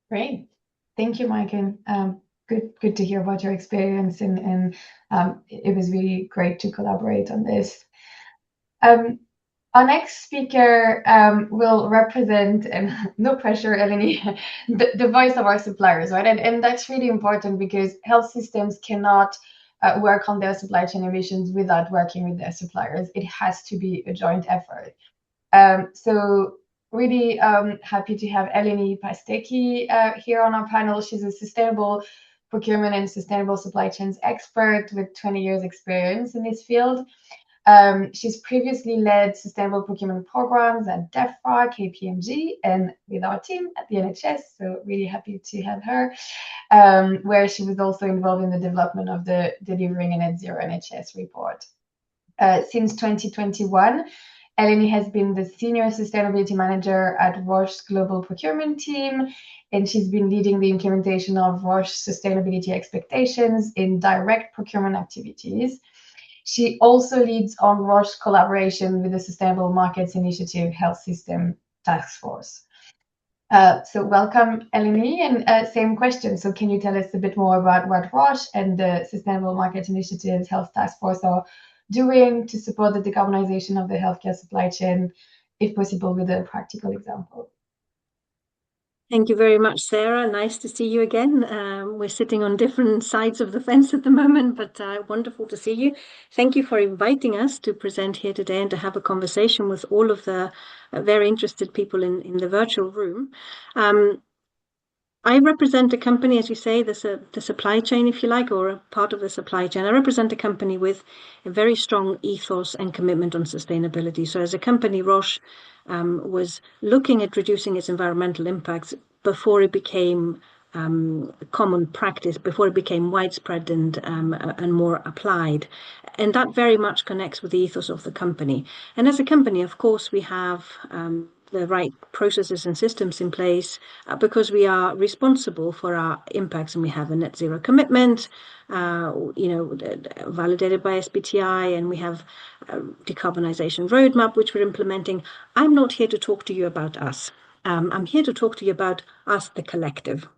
Great. Thank you, Maiken. Good to hear about your experience, and it was really great to collaborate on this. Our next speaker will represent, and no pressure, Eleni, the voice of our suppliers, right? And that's really important because health systems cannot work on their supply chain emissions without working with their suppliers. It has to be a joint effort. So really happy to have Eleni Pasteki here on our panel. She's a sustainable procurement and sustainable supply chains expert with 20 years experience in this field. She's previously led sustainable procurement programs at DEFRA, KPMG, and with our team at the NHS, so really happy to have her, where she was also involved in the development of the Delivering a Net Zero NHS report. Since 2021, Eleni has been the Senior Sustainability Manager at Roche's Global Procurement Team, and she's been leading the implementation of Roche sustainability expectations in direct procurement activities. She also leads on Roche's collaboration with the Sustainable Markets Initiative Health System Task Force. So welcome, Eleni, and same question. So can you tell us a bit more about what Roche and the Sustainable Markets Initiative Health Task Force are doing to support the decarbonization of the healthcare supply chain, if possible, with a practical example? Thank you very much, Sarah. Nice to see you again. We're sitting on different sides of the fence at the moment, but wonderful to see you. Thank you for inviting us to present here today and to have a conversation with all of the very interested people in the virtual room. I represent a company, as you say, the supply chain, if you like, or a part of the supply chain. I represent a company with a very strong ethos and commitment on sustainability. So as a company, Roche was looking at reducing its environmental impacts before it became common practice, before it became widespread and more applied. And that very much connects with the ethos of the company. And as a company, of course, we have the right processes and systems in place because we are responsible for our impacts, and we have a net zero commitment, validated by SBTi, and we have a decarbonization roadmap which we're implementing. I'm not here to talk to you about us. I'm here to talk to you about us, the collective.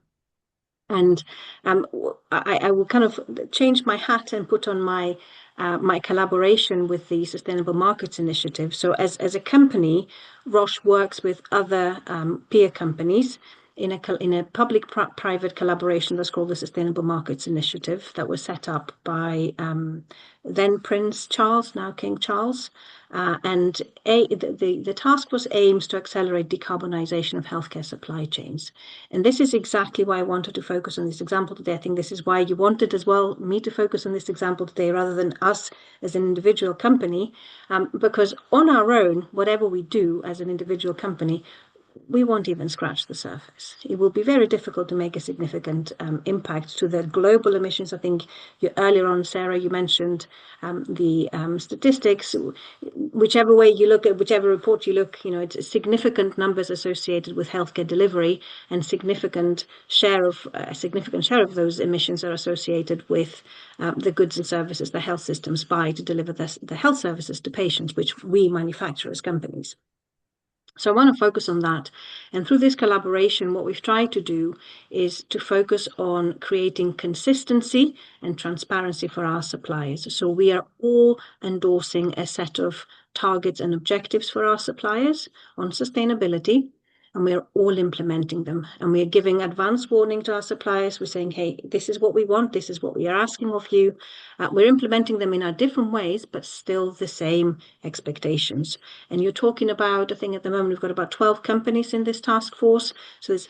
And I will kind of change my hat and put on my collaboration with the Sustainable Markets Initiative. So as a company, Roche works with other peer companies in a public-private collaboration that's called the Sustainable Markets Initiative, that was set up by then Prince Charles, now King Charles. And the task force aims to accelerate decarbonization of healthcare supply chains. And this is exactly why I wanted to focus on this example today. I think this is why you wanted as well me to focus on this example today rather than us as an individual company, because on our own, whatever we do as an individual company, we won't even scratch the surface. It will be very difficult to make a significant impact to the global emissions. I think earlier on, Sarah, you mentioned the statistics. Whichever way you look at, whichever report you look, it's significant numbers associated with healthcare delivery, and a significant share of those emissions are associated with the goods and services the health systems buy to deliver the health services to patients, which we manufacture as companies. So I want to focus on that. And through this collaboration, what we've tried to do is to focus on creating consistency and transparency for our suppliers. So we are all endorsing a set of targets and objectives for our suppliers on sustainability, and we're all implementing them. And we're giving advance warning to our suppliers. We're saying, hey, this is what we want. This is what we are asking of you. We're implementing them in our different ways, but still the same expectations. And you're talking about, I think at the moment, we've got about 12 companies in this task force. So there's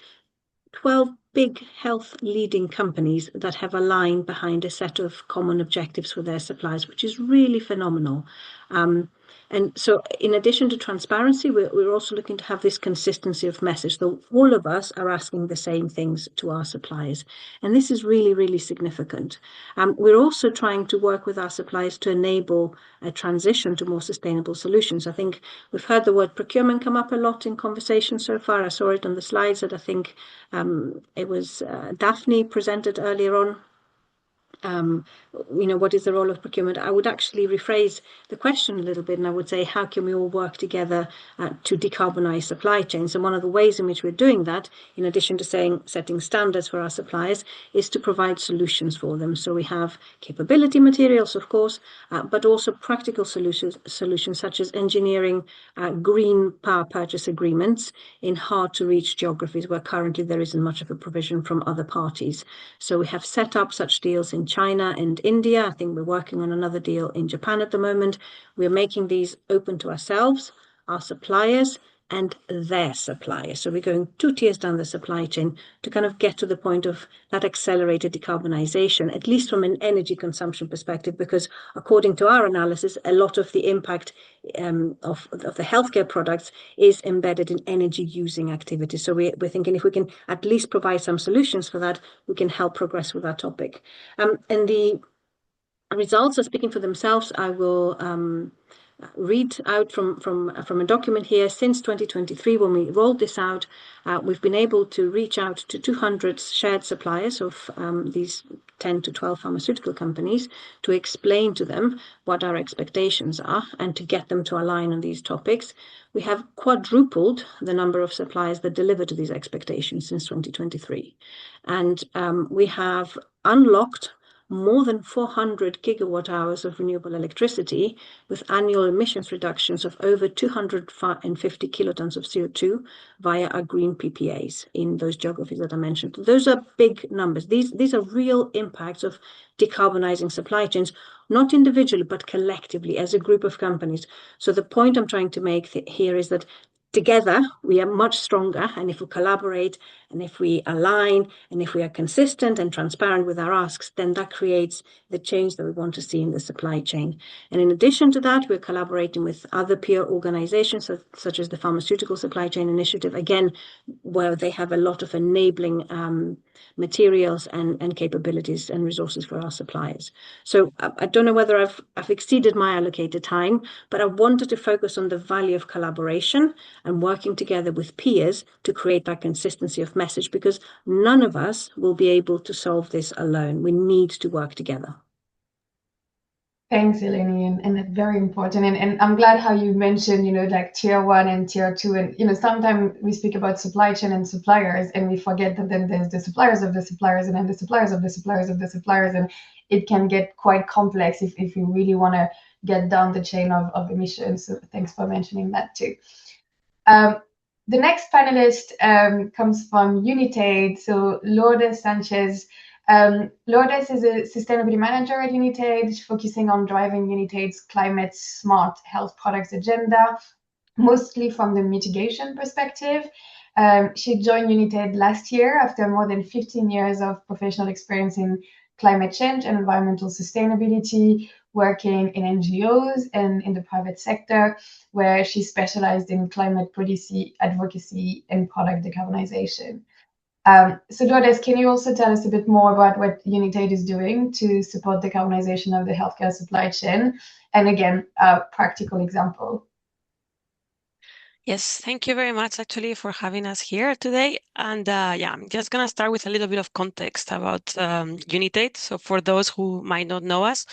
12 big health leading companies that have aligned behind a set of common objectives for their suppliers, which is really phenomenal. And so in addition to transparency, we're also looking to have this consistency of message. So all of us are asking the same things to our suppliers. And this is really, really significant. We're also trying to work with our suppliers to enable a transition to more sustainable solutions. I think we've heard the word procurement come up a lot in conversation so far. I saw it on the slides that I think it was Daphne presented earlier on. What is the role of procurement? I would actually rephrase the question a little bit, and I would say, how can we all work together to decarbonize supply chains? And one of the ways in which we're doing that, in addition to setting standards for our suppliers, is to provide solutions for them. So we have capability materials, of course, but also practical solutions such as engineering green power purchase agreements in hard to reach geographies where currently there isn't much of a provision from other parties. So we have set up such deals in China and India. I think we're working on another deal in Japan at the moment. We're making these open to ourselves, our suppliers, and their supplier. So we're going 2 tiers down the supply chain to kind of get to the point of that accelerated decarbonization, at least from an energy consumption perspective, because according to our analysis, a lot of the impact of the healthcare products is embedded in energy using activities. So we're thinking if we can at least provide some solutions for that, we can help progress with that topic. And the results are speaking for themselves. I will read out from a document here. Since 2023, when we rolled this out, we've been able to reach out to 200 shared suppliers of these 10 to 12 pharmaceutical companies to explain to them what our expectations are and to get them to align on these topics. We have quadrupled the number of suppliers that deliver to these expectations since 2023. And we have unlocked more than 400 gigawatt hours of renewable electricity with annual emissions reductions of over 250 kilotons of CO2 via our green PPAs in those geographies that I mentioned. Those are big numbers. These are real impacts of decarbonizing supply chains, not individually, but collectively as a group of companies. So the point I'm trying to make here is that together we are much stronger, and if we collaborate and if we align and if we are consistent and transparent with our asks, then that creates the change that we want to see in the supply chain. And in addition to that, we're collaborating with other peer organizations such as the Pharmaceutical Supply Chain Initiative, again, where they have a lot of enabling materials and capabilities and resources for our suppliers. So I don't know whether I've exceeded my allocated time, but I wanted to focus on the value of collaboration and working together with peers to create that consistency of message, because none of us will be able to solve this alone. We need to work together. Thanks, Eleni, and that's very important. And I'm glad how you mentioned, like tier 1 and tier 2. And, sometimes we speak about supply chain and suppliers, and we forget that then there's the suppliers of the suppliers, and then the suppliers of the suppliers of the suppliers. And it can get quite complex if you really want to get down the chain of emissions. So thanks for mentioning that too. The next panelist comes from Unitaid. So Lourdes Sanchez. Lourdes is a sustainability manager at Unitaid, focusing on driving Unitaid's climate smart health products agenda, mostly from the mitigation perspective. She joined Unitaid last year after more than 15 years of professional experience in climate change and environmental sustainability, working in NGOs and in the private sector, where she specialized in climate policy, advocacy, and product decarbonization. So Lourdes, can you also tell us a bit more about what Unitaid is doing to support decarbonization of the healthcare supply chain? And again, a practical example. Yes, thank you very much actually for having us here today. And I'm just going to start with a little bit of context about Unitaid. So for those who might not know us,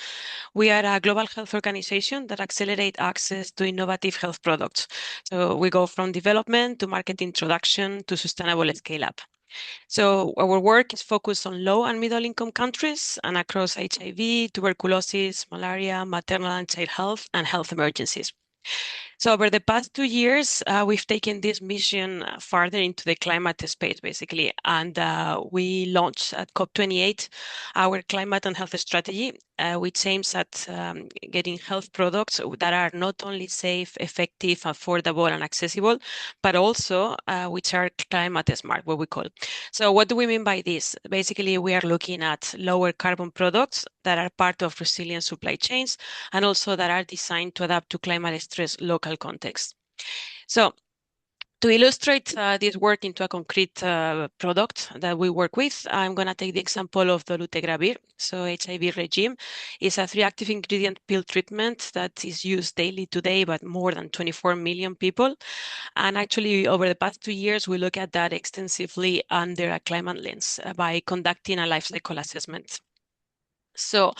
we are a global health organization that accelerates access to innovative health products. So we go from development to market introduction to sustainable scale up. So our work is focused on low and middle income countries and across HIV, tuberculosis, malaria, maternal and child health, and health emergencies. So over the past 2 years, we've taken this mission farther into the climate space, basically. And we launched at COP28 our climate and health strategy, which aims at getting health products that are not only safe, effective, affordable, and accessible, but also which are climate smart, what we call. So what do we mean by this? Basically, we are looking at lower carbon products that are part of resilient supply chains and also that are designed to adapt to climate stress local context. So to illustrate this work into a concrete product that we work with, I'm going to take the example of dolutegravir. So HIV regime is a 3 active ingredient pill treatment that is used daily today by more than 24 million people. And actually, over the past 2 years, we look at that extensively under a climate lens by conducting a life cycle assessment. So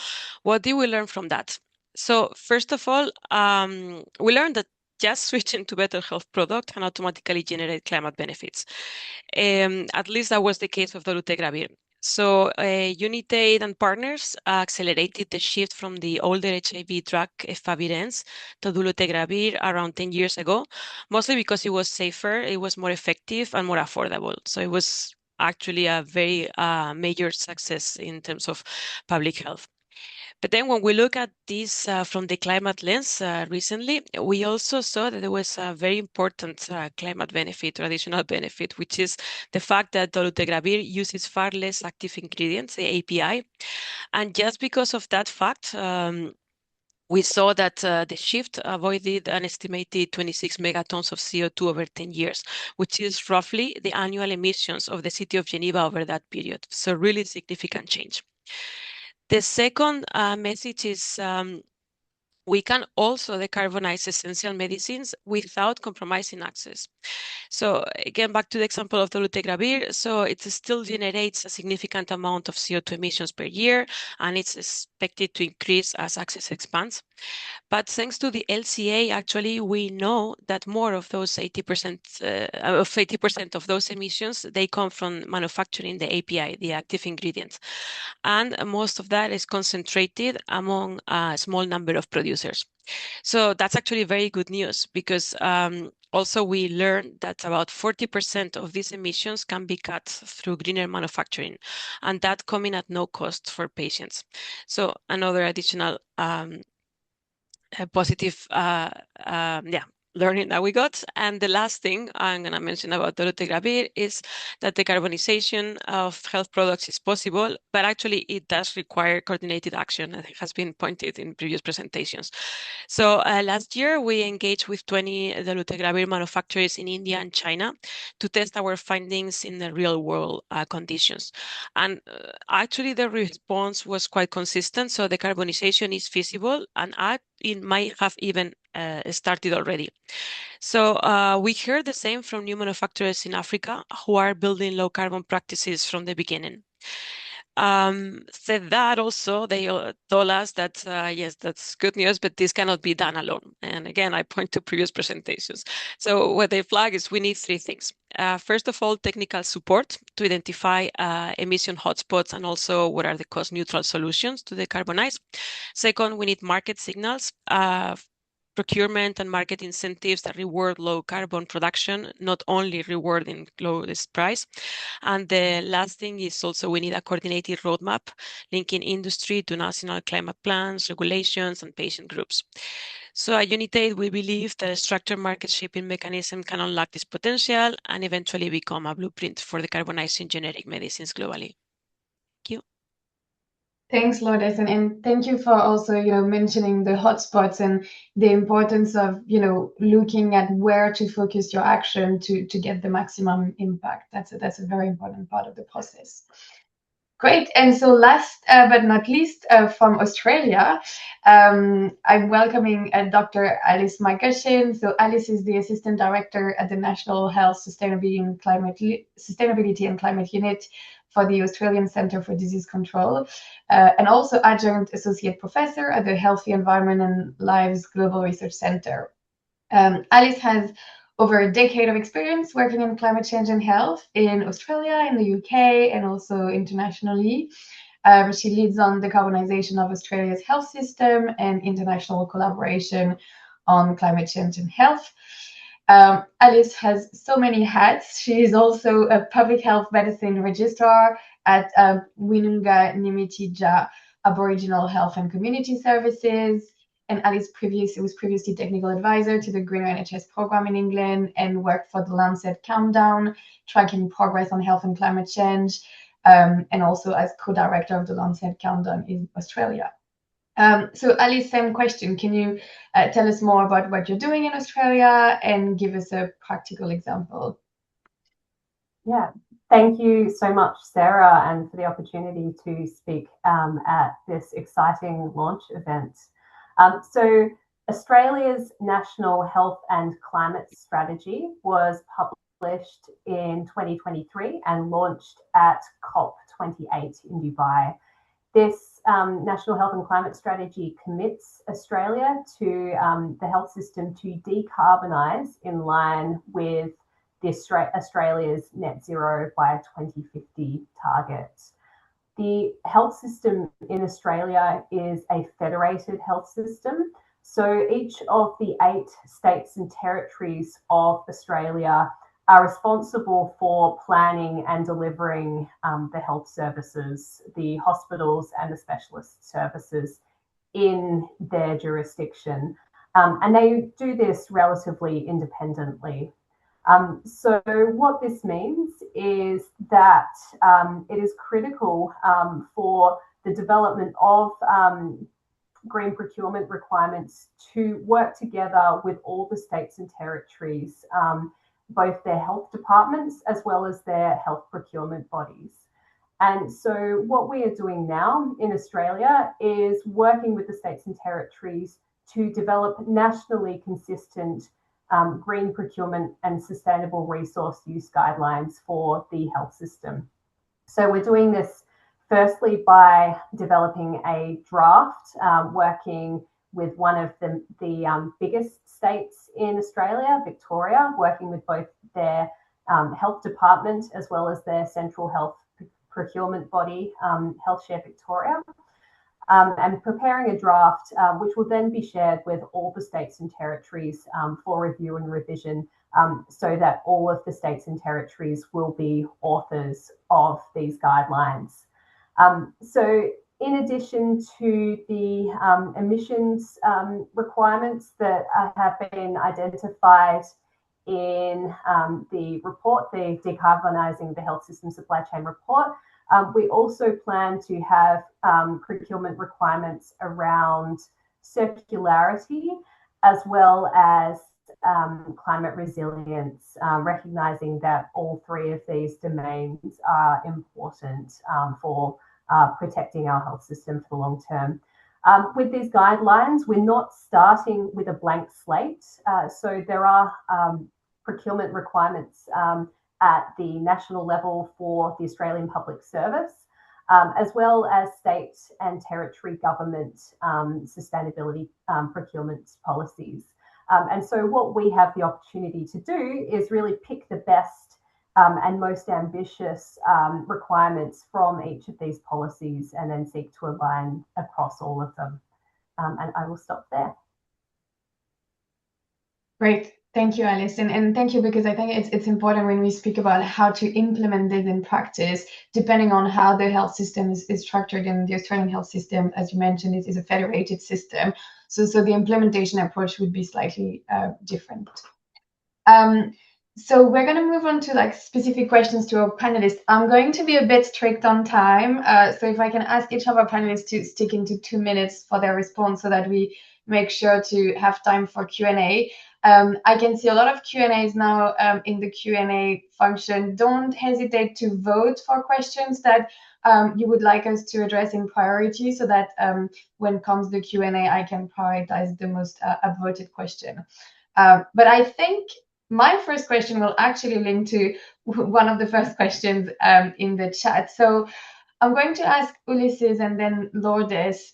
what did we learn from that? So first of all, we learned that just switching to better health product can automatically generate climate benefits. At least that was the case of dolutegravir. So Unitaid and partners accelerated the shift from the older HIV drug efavirenz to dolutegravir around 10 years ago, mostly because it was safer, it was more effective, and more affordable. So it was actually a very major success in terms of public health. But then when we look at this from the climate lens recently, we also saw that there was a very important climate benefit or additional benefit, which is the fact that dolutegravir uses far less active ingredients, the API. And just because of that fact, we saw that the shift avoided an estimated 26 megatons of CO2 over 10 years, which is roughly the annual emissions of the city of Geneva over that period. So really significant change. The second message is we can also decarbonize essential medicines without compromising access. So again, back to the example of dolutegravir, so it still generates a significant amount of CO2 emissions per year, and it's expected to increase as access expands. But thanks to the LCA, actually, we know that more of those 80% of those emissions, they come from manufacturing the API, the active ingredients. And most of that is concentrated among a small number of producers. So that's actually very good news because also we learned that about 40% of these emissions can be cut through greener manufacturing, and that coming at no cost for patients. So another additional positive learning that we got. And the last thing I'm going to mention about dolutegravir is that decarbonization of health products is possible, but actually it does require coordinated action, as it has been pointed in previous presentations. So last year we engaged with 20 dolutegravir manufacturers in India and China to test our findings in the real world conditions. And actually the response was quite consistent. So decarbonization is feasible, and it might have even started already. So we heard the same from new manufacturers in Africa who are building low carbon practices from the beginning. Said that also, they told us that, yes, that's good news, but this cannot be done alone. And again, I point to previous presentations. So what they flag is we need three things. First of all, technical support to identify emission hotspots and also what are the cost neutral solutions to decarbonize. Second, we need market signals, procurement and market incentives that reward low carbon production, not only rewarding lowest price. And the last thing is also we need a coordinated roadmap linking industry to national climate plans, regulations, and patient groups. So at Unitate, we believe that a structured market shaping mechanism can unlock this potential and eventually become a blueprint for decarbonizing generic medicines globally. Thank you. Thanks, Lourdes, and thank you for also, mentioning the hotspots and the importance of, looking at where to focus your action to get the maximum impact. That's a very important part of the process. Great. And so last but not least, from Australia, I'm welcoming Dr. Alice Micushin. So Alice is the Assistant Director at the National Health Sustainability and Climate Unit for the Australian Centre for Disease Control, and also Adjunct Associate Professor at the Healthy Environment and Lives Global Research Centre. Alice has over a decade of experience working in climate change and health in Australia, in the UK, and also internationally. She leads on decarbonization of Australia's health system and international collaboration on climate change and health. Alice has so many hats. She is also a public health medicine registrar at Winunga Nimitija Aboriginal Health and Community Services. And Alice was previously technical advisor to the Greener NHS program in England and worked for the Lancet Countdown, tracking progress on health and climate change, and also as co-director of the Lancet Countdown in Australia. So Alice, same question. Can you tell us more about what you're doing in Australia and give us a practical example? Yeah, thank you so much, Sarah, and for the opportunity to speak at this exciting launch event. So Australia's National Health and Climate Strategy was published in 2023 and launched at COP28 in Dubai. This National Health and Climate Strategy commits Australia to the health system to decarbonise in line with Australia's net zero by 2050 targets. The health system in Australia is a federated health system. So each of the 8 states and territories of Australia are responsible for planning and delivering the health services, the hospitals and the specialist services in their jurisdiction. And they do this relatively independently. So what this means is that it is critical for the development of green procurement requirements to work together with all the states and territories, both their health departments as well as their health procurement bodies. And so what we are doing now in Australia is working with the states and territories to develop nationally consistent green procurement and sustainable resource use guidelines for the health system. So we're doing this firstly by developing a draft, working with one of the biggest states in Australia, Victoria, working with both their health department as well as their central health procurement body, Health Share Victoria, and preparing a draft which will then be shared with all the states and territories for review and revision, so that all of the states and territories will be authors of these guidelines. So in addition to the emissions requirements that have been identified in the report, the Decarbonizing the Health System Supply Chain report, we also plan to have procurement requirements around circularity as well as climate resilience, recognizing that all three of these domains are important for protecting our health system for the long term. With these guidelines, we're not starting with a blank slate. So there are procurement requirements at the national level for the Australian Public Service, as well as state and territory government sustainability procurement policies. And so what we have the opportunity to do is really pick the best and most ambitious requirements from each of these policies and then seek to align across all of them. And I will stop there. Great. Thank you, Alice. And thank you, because I think it's important when we speak about how to implement this in practice, depending on how the health system is structured. In the Australian health system, as you mentioned, it is a federated system. So the implementation approach would be slightly different. So we're going to move on to like specific questions to our panelists. I'm going to be a bit strict on time. So if I can ask each of our panelists to stick into 2 minutes for their response so that we make sure to have time for Q&A. I can see a lot of Q&As now in the Q&A function. Don't hesitate to vote for questions that you would like us to address in priority, so that when comes the Q&A, I can prioritize the most upvoted question. But I think my first question will actually link to one of the first questions in the chat. So I'm going to ask Ulysses and then Lourdes.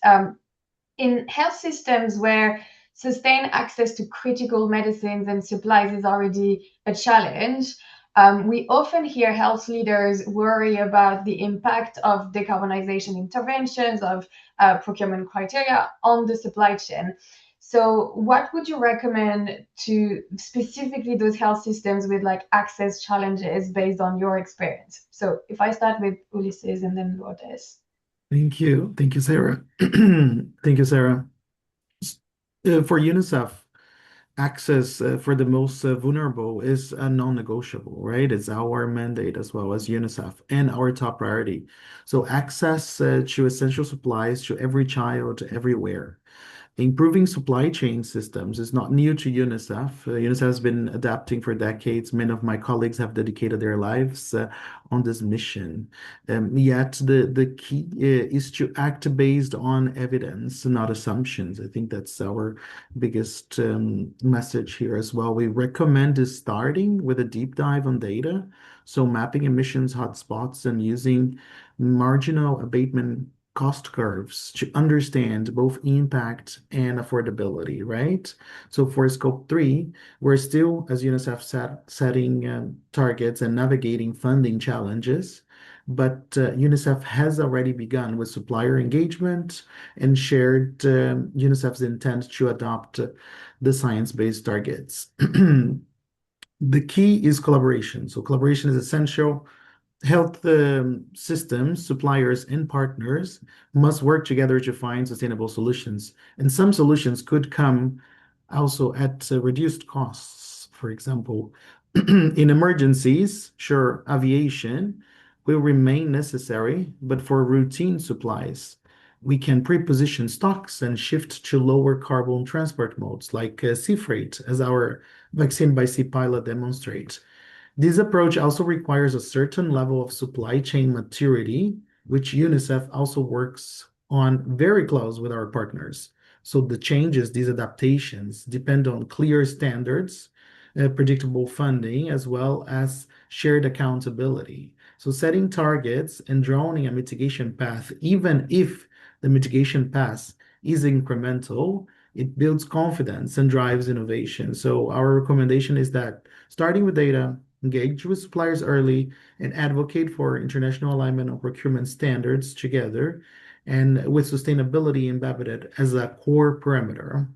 In health systems where sustained access to critical medicines and supplies is already a challenge, we often hear health leaders worry about the impact of decarbonization interventions, of procurement criteria on the supply chain. So what would you recommend to specifically those health systems with like access challenges based on your experience? So if I start with Ulysses and then Lourdes. Thank you. Thank you, Sarah. Thank you, Sarah. For UNICEF, access for the most vulnerable is a non-negotiable, right? It's our mandate as well as UNICEF and our top priority. So access to essential supplies to every child everywhere. Improving supply chain systems is not new to UNICEF. UNICEF has been adapting for decades. Many of my colleagues have dedicated their lives on this mission. Yet the key is to act based on evidence, not assumptions. I think that's our biggest message here as well. We recommend starting with a deep dive on data, so mapping emissions hotspots and using marginal abatement cost curves to understand both impact and affordability, right? So for scope 3, we're still, as UNICEF said, setting targets and navigating funding challenges, but UNICEF has already begun with supplier engagement and shared UNICEF's intent to adopt the science-based targets. The key is collaboration. So collaboration is essential. Health systems, suppliers, and partners must work together to find sustainable solutions. And some solutions could come also at reduced costs. For example, in emergencies, sure, aviation will remain necessary, but for routine supplies, we can pre-position stocks and shift to lower carbon transport modes like sea freight, as our Vaccine by Sea pilot demonstrates. This approach also requires a certain level of supply chain maturity, which UNICEF also works on very close with our partners. So the changes, these adaptations, depend on clear standards, predictable funding, as well as shared accountability. So setting targets and drawing a mitigation path, even if the mitigation path is incremental, it builds confidence and drives innovation. So our recommendation is that starting with data, engage with suppliers early, and advocate for international alignment on procurement standards together, and with sustainability embedded as a core parameter.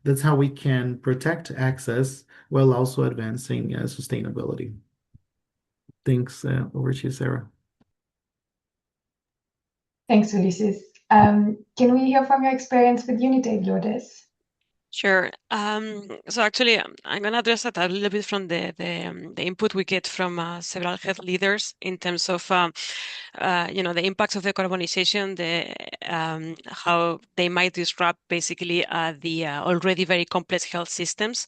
That's how we can protect access while also advancing sustainability. Thanks. Over to you, Sarah. Thanks, Ulysses. Can we hear from your experience with Unitaid, Lourdes? Sure. So actually, I'm going to address that a little bit from the input we get from several health leaders in terms of the impacts of decarbonization, how they might disrupt basically the already very complex health systems,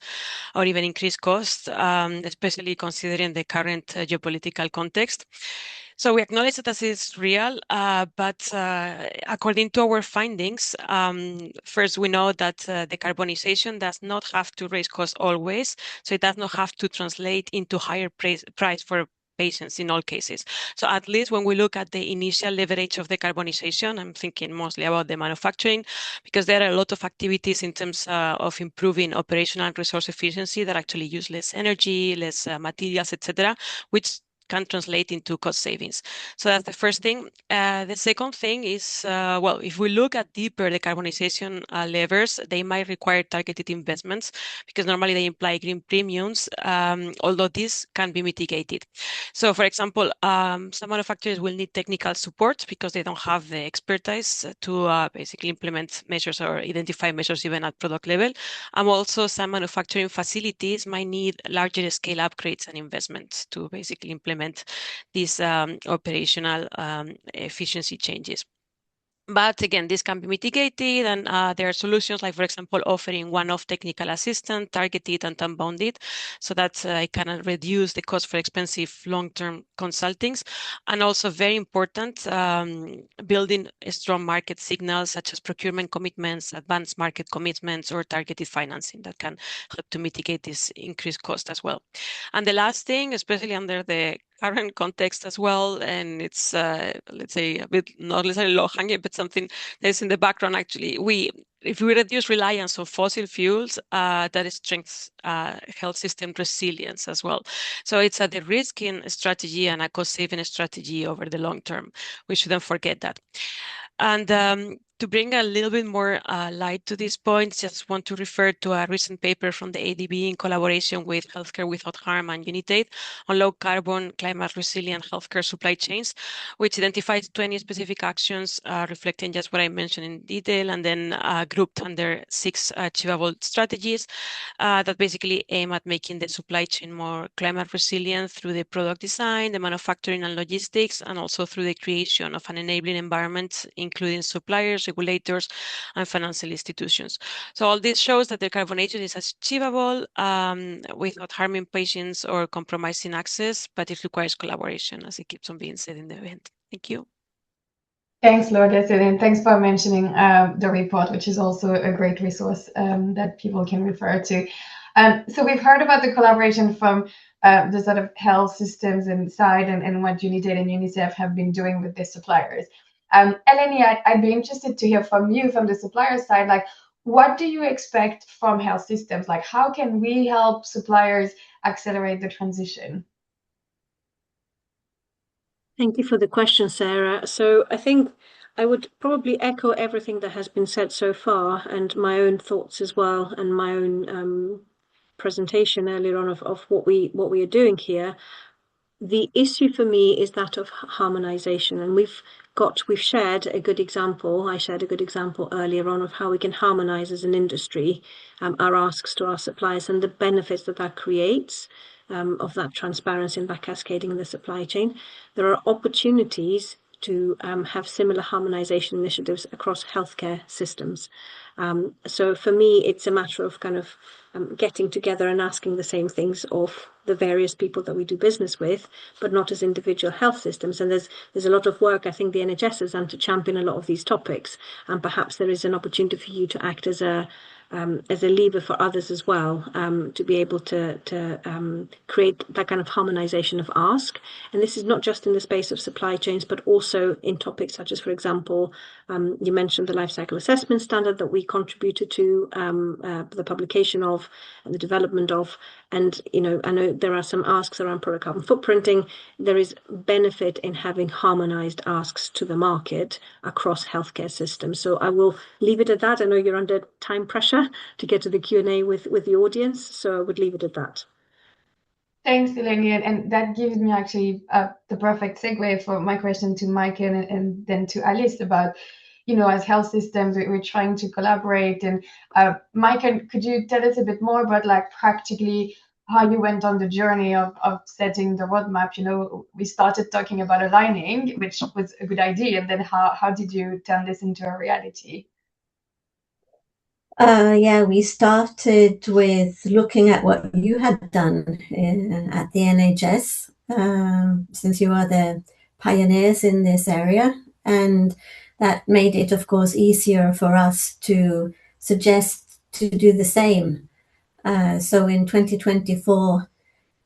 or even increase costs, especially considering the current geopolitical context. So we acknowledge that this is real, but according to our findings, first we know that decarbonization does not have to raise costs always, so it does not have to translate into higher price for patients in all cases. So at least when we look at the initial leverage of decarbonization, I'm thinking mostly about the manufacturing, because there are a lot of activities in terms of improving operational and resource efficiency that actually use less energy, less materials, etc., which can translate into cost savings. So that's the first thing. The second thing is, well, if we look at deeper decarbonization levers, they might require targeted investments because normally they imply green premiums, although this can be mitigated. So for example, some manufacturers will need technical support because they don't have the expertise to basically implement measures or identify measures even at product level. And also some manufacturing facilities might need larger scale upgrades and investments to basically implement these operational efficiency changes. But again, this can be mitigated, and there are solutions like, for example, offering one-off technical assistance, targeted and time-bounded, so that it can reduce the cost for expensive long-term consultings. And also very important, building strong market signals such as procurement commitments, advanced market commitments, or targeted financing that can help to mitigate this increased cost as well. And the last thing, especially under the current context as well, and it's let's say a bit not necessarily low hanging, but something that's in the background. Actually, if we reduce reliance on fossil fuels, that strengthens health system resilience as well. So it's a de-risking strategy and a cost-saving strategy over the long term. We shouldn't forget that. And to bring a little bit more light to this point, just want to refer to a recent paper from the ADB in collaboration with Healthcare Without Harm and Unitaid on low carbon, climate resilient healthcare supply chains, which identifies 20 specific actions reflecting just what I mentioned in detail, and then grouped under 6 achievable strategies that basically aim at making the supply chain more climate resilient through the product design, the manufacturing and logistics, and also through the creation of an enabling environment, including suppliers, regulators, and financial institutions. So all this shows that decarbonization is achievable without harming patients or compromising access, but it requires collaboration, as it keeps on being said in the event. Thank you. Thanks, Lourdes, and thanks for mentioning the report, which is also a great resource that people can refer to. So we've heard about the collaboration from the sort of health systems inside and what Unitaid and UNICEF have been doing with their suppliers. Eleni, I'd be interested to hear from you, from the supplier side, like, what do you expect from health systems? Like, how can we help suppliers accelerate the transition? Thank you for the question, Sarah. So I think I would probably echo everything that has been said so far, and my own thoughts as well, and my own presentation earlier on of what we are doing here. the issue for me is that of harmonization, and we've shared a good example. I shared a good example earlier on of how we can harmonize as an industry our asks to our suppliers and the benefits that that creates, of that transparency and that cascading in the supply chain. There are opportunities to have similar harmonization initiatives across healthcare systems. So for me, it's a matter of kind of getting together and asking the same things of the various people that we do business with, but not as individual health systems. And there's a lot of work I think the NHS has done to champion a lot of these topics, and perhaps there is an opportunity for you to act as a lever for others as well, to be able to create that kind of harmonization of ask. And this is not just in the space of supply chains, but also in topics such as, for example, you mentioned the life cycle assessment standard that we contributed to the publication of and the development of. And, you know, I know there are some asks around product carbon footprinting. There is benefit in having harmonized asks to the market across healthcare systems. So I will leave it at that. I know you're under time pressure to get to the Q&A with the audience, so I would leave it at that. Thanks, Eleni, and that gives me actually the perfect segue for my question to Mike and then to Alice about, you know, as health systems, we're trying to collaborate. And Mike, could you tell us a bit more about like practically how you went on the journey of setting the roadmap? You know, we started talking about aligning, which was a good idea, and then how did you turn this into a reality? Yeah, we started with looking at what you had done at the NHS, since you are the pioneers in this area. And that made it, of course, easier for us to suggest to do the same. So in 2024,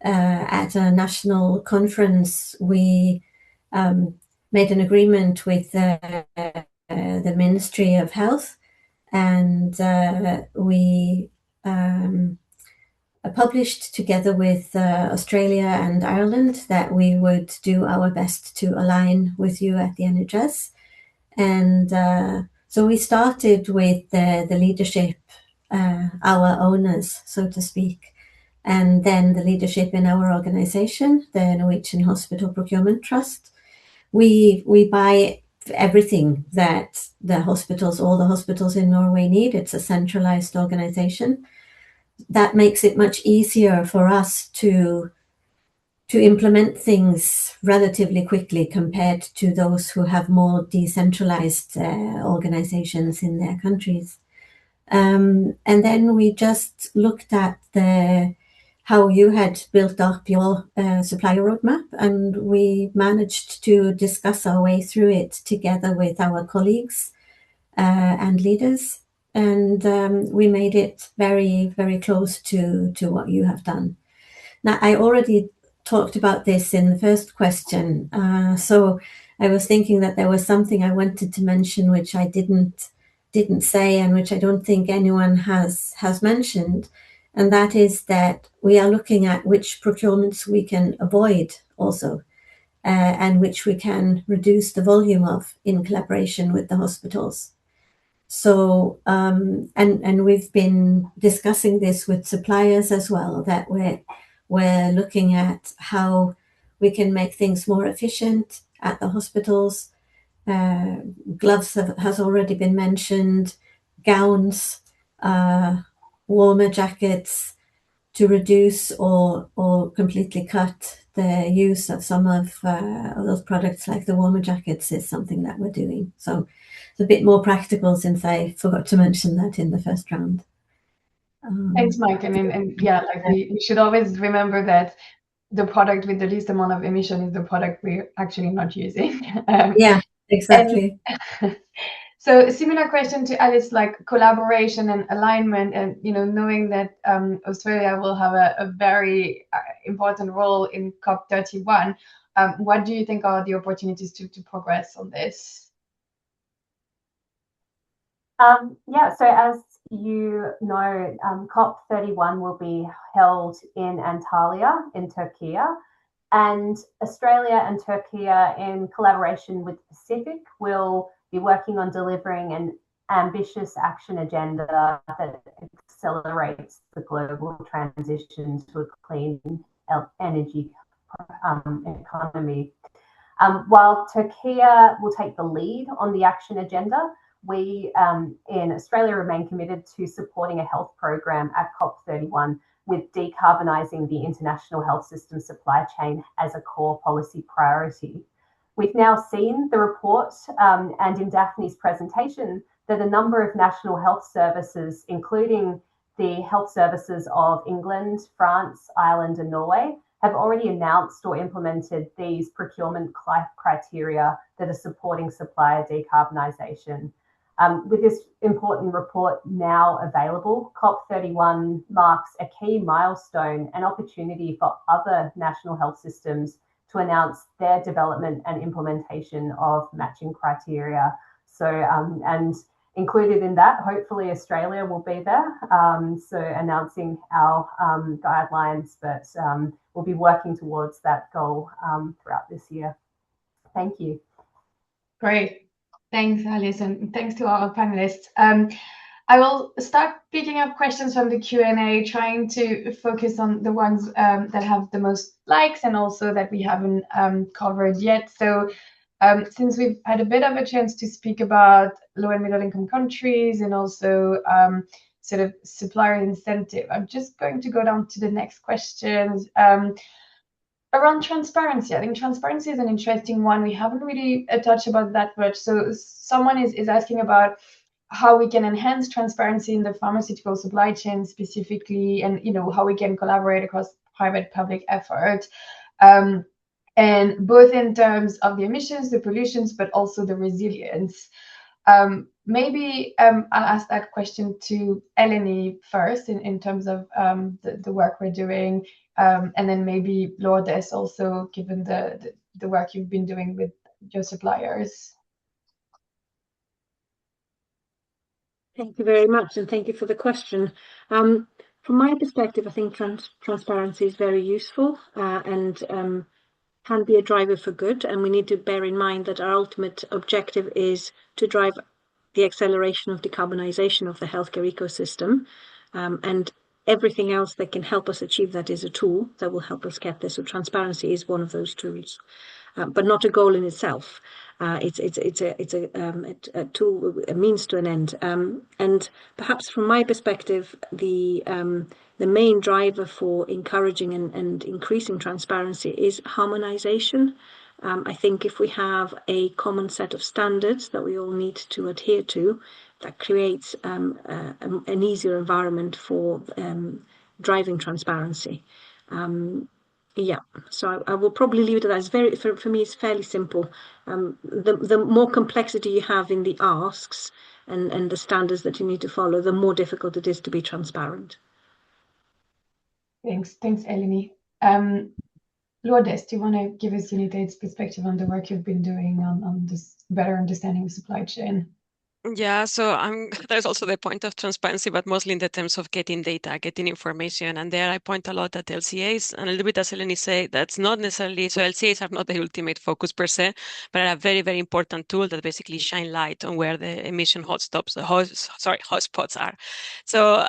at a national conference, we made an agreement with the Ministry of Health, and we published together with Australia and Ireland that we would do our best to align with you at the NHS. And so we started with the leadership, our owners, so to speak, and then the leadership in our organization, the Norwegian Hospital Procurement Trust. We buy everything that all the hospitals in Norway need. It's a centralized organization. That makes it much easier for us to implement things relatively quickly compared to those who have more decentralized organizations in their countries. And then we just looked at how you had built up your supplier roadmap, and we managed to discuss our way through it together with our colleagues and leaders, and we made it very, very close to what you have done. Now, I already talked about this in the first question, so I was thinking that there was something I wanted to mention which I didn't say, and which I don't think anyone has mentioned. And that is that we are looking at which procurements we can avoid also, and which we can reduce the volume of in collaboration with the hospitals. So, and we've been discussing this with suppliers as well, that we're looking at how we can make things more efficient at the hospitals. Gloves has already been mentioned, gowns, warmer jackets, to reduce or completely cut the use of some of those products, like the warmer jackets, is something that we're doing. So it's a bit more practical, since I forgot to mention that in the first round. Thanks, Mike. And yeah, like we should always remember that the product with the least amount of emission is the product we're actually not using. Yeah, exactly. So similar question to Alice, like collaboration and alignment, and you know, knowing that Australia will have a very important role in COP31, what do you think are the opportunities to progress on this? Yeah, so as you know, COP31 will be held in Antalya in Turkey, and Australia and Turkey, in collaboration with the Pacific, will be working on delivering an ambitious action agenda that accelerates the global transition to a clean energy economy. While Turkey will take the lead on the action agenda, we in Australia remain committed to supporting a health program at COP31 with decarbonising the international health system supply chain as a core policy priority. We've now seen the report and in Daphne's presentation that a number of national health services, including the health services of England, France, Ireland and Norway, have already announced or implemented these procurement criteria that are supporting supplier decarbonisation. With this important report now available, COP31 marks a key milestone and opportunity for other national health systems to announce their development and implementation of matching criteria. So, and included in that, hopefully Australia will be there, so announcing our guidelines, but we'll be working towards that goal throughout this year. Thank you. Great. Thanks, Alice, and thanks to our panelists. I will start picking up questions from the Q&A, trying to focus on the ones that have the most likes and also that we haven't covered yet. So since we've had a bit of a chance to speak about low and middle income countries and also sort of supplier incentive, I'm just going to go down to the next questions. Around transparency, I think transparency is an interesting one. We haven't really touched about that much. So someone is asking about how we can enhance transparency in the pharmaceutical supply chain specifically, and how we can collaborate across private-public effort, and both in terms of the emissions, the pollutions, but also the resilience. Maybe I'll ask that question to Eleni first in terms of the work we're doing, and then maybe Lourdes also, given the work you've been doing with your suppliers. Thank you very much, and thank you for the question. From my perspective, I think transparency is very useful and can be a driver for good, and we need to bear in mind that our ultimate objective is to drive the acceleration of decarbonisation of the healthcare ecosystem, and everything else that can help us achieve that is a tool that will help us get there. So transparency is one of those tools, but not a goal in itself. It's a tool, a means to an end. And perhaps from my perspective, the main driver for encouraging and increasing transparency is harmonization. I think if we have a common set of standards that we all need to adhere to, that creates an easier environment for driving transparency. Yeah, so I will probably leave it at that. For me, it's fairly simple. The more complexity you have in the asks and the standards that you need to follow, the more difficult it is to be transparent. Thanks, Eleni. Lourdes, do you want to give us Unitaid's perspective on the work you've been doing on this better understanding of supply chain? Yeah, so there's also the point of transparency, but mostly in the terms of getting data, getting information. And there I point a lot at LCAs, and a little bit as Eleni said, that's not necessarily, so LCAs are not the ultimate focus per se, but are a very, very important tool that basically shine light on where the emission hotspots are. So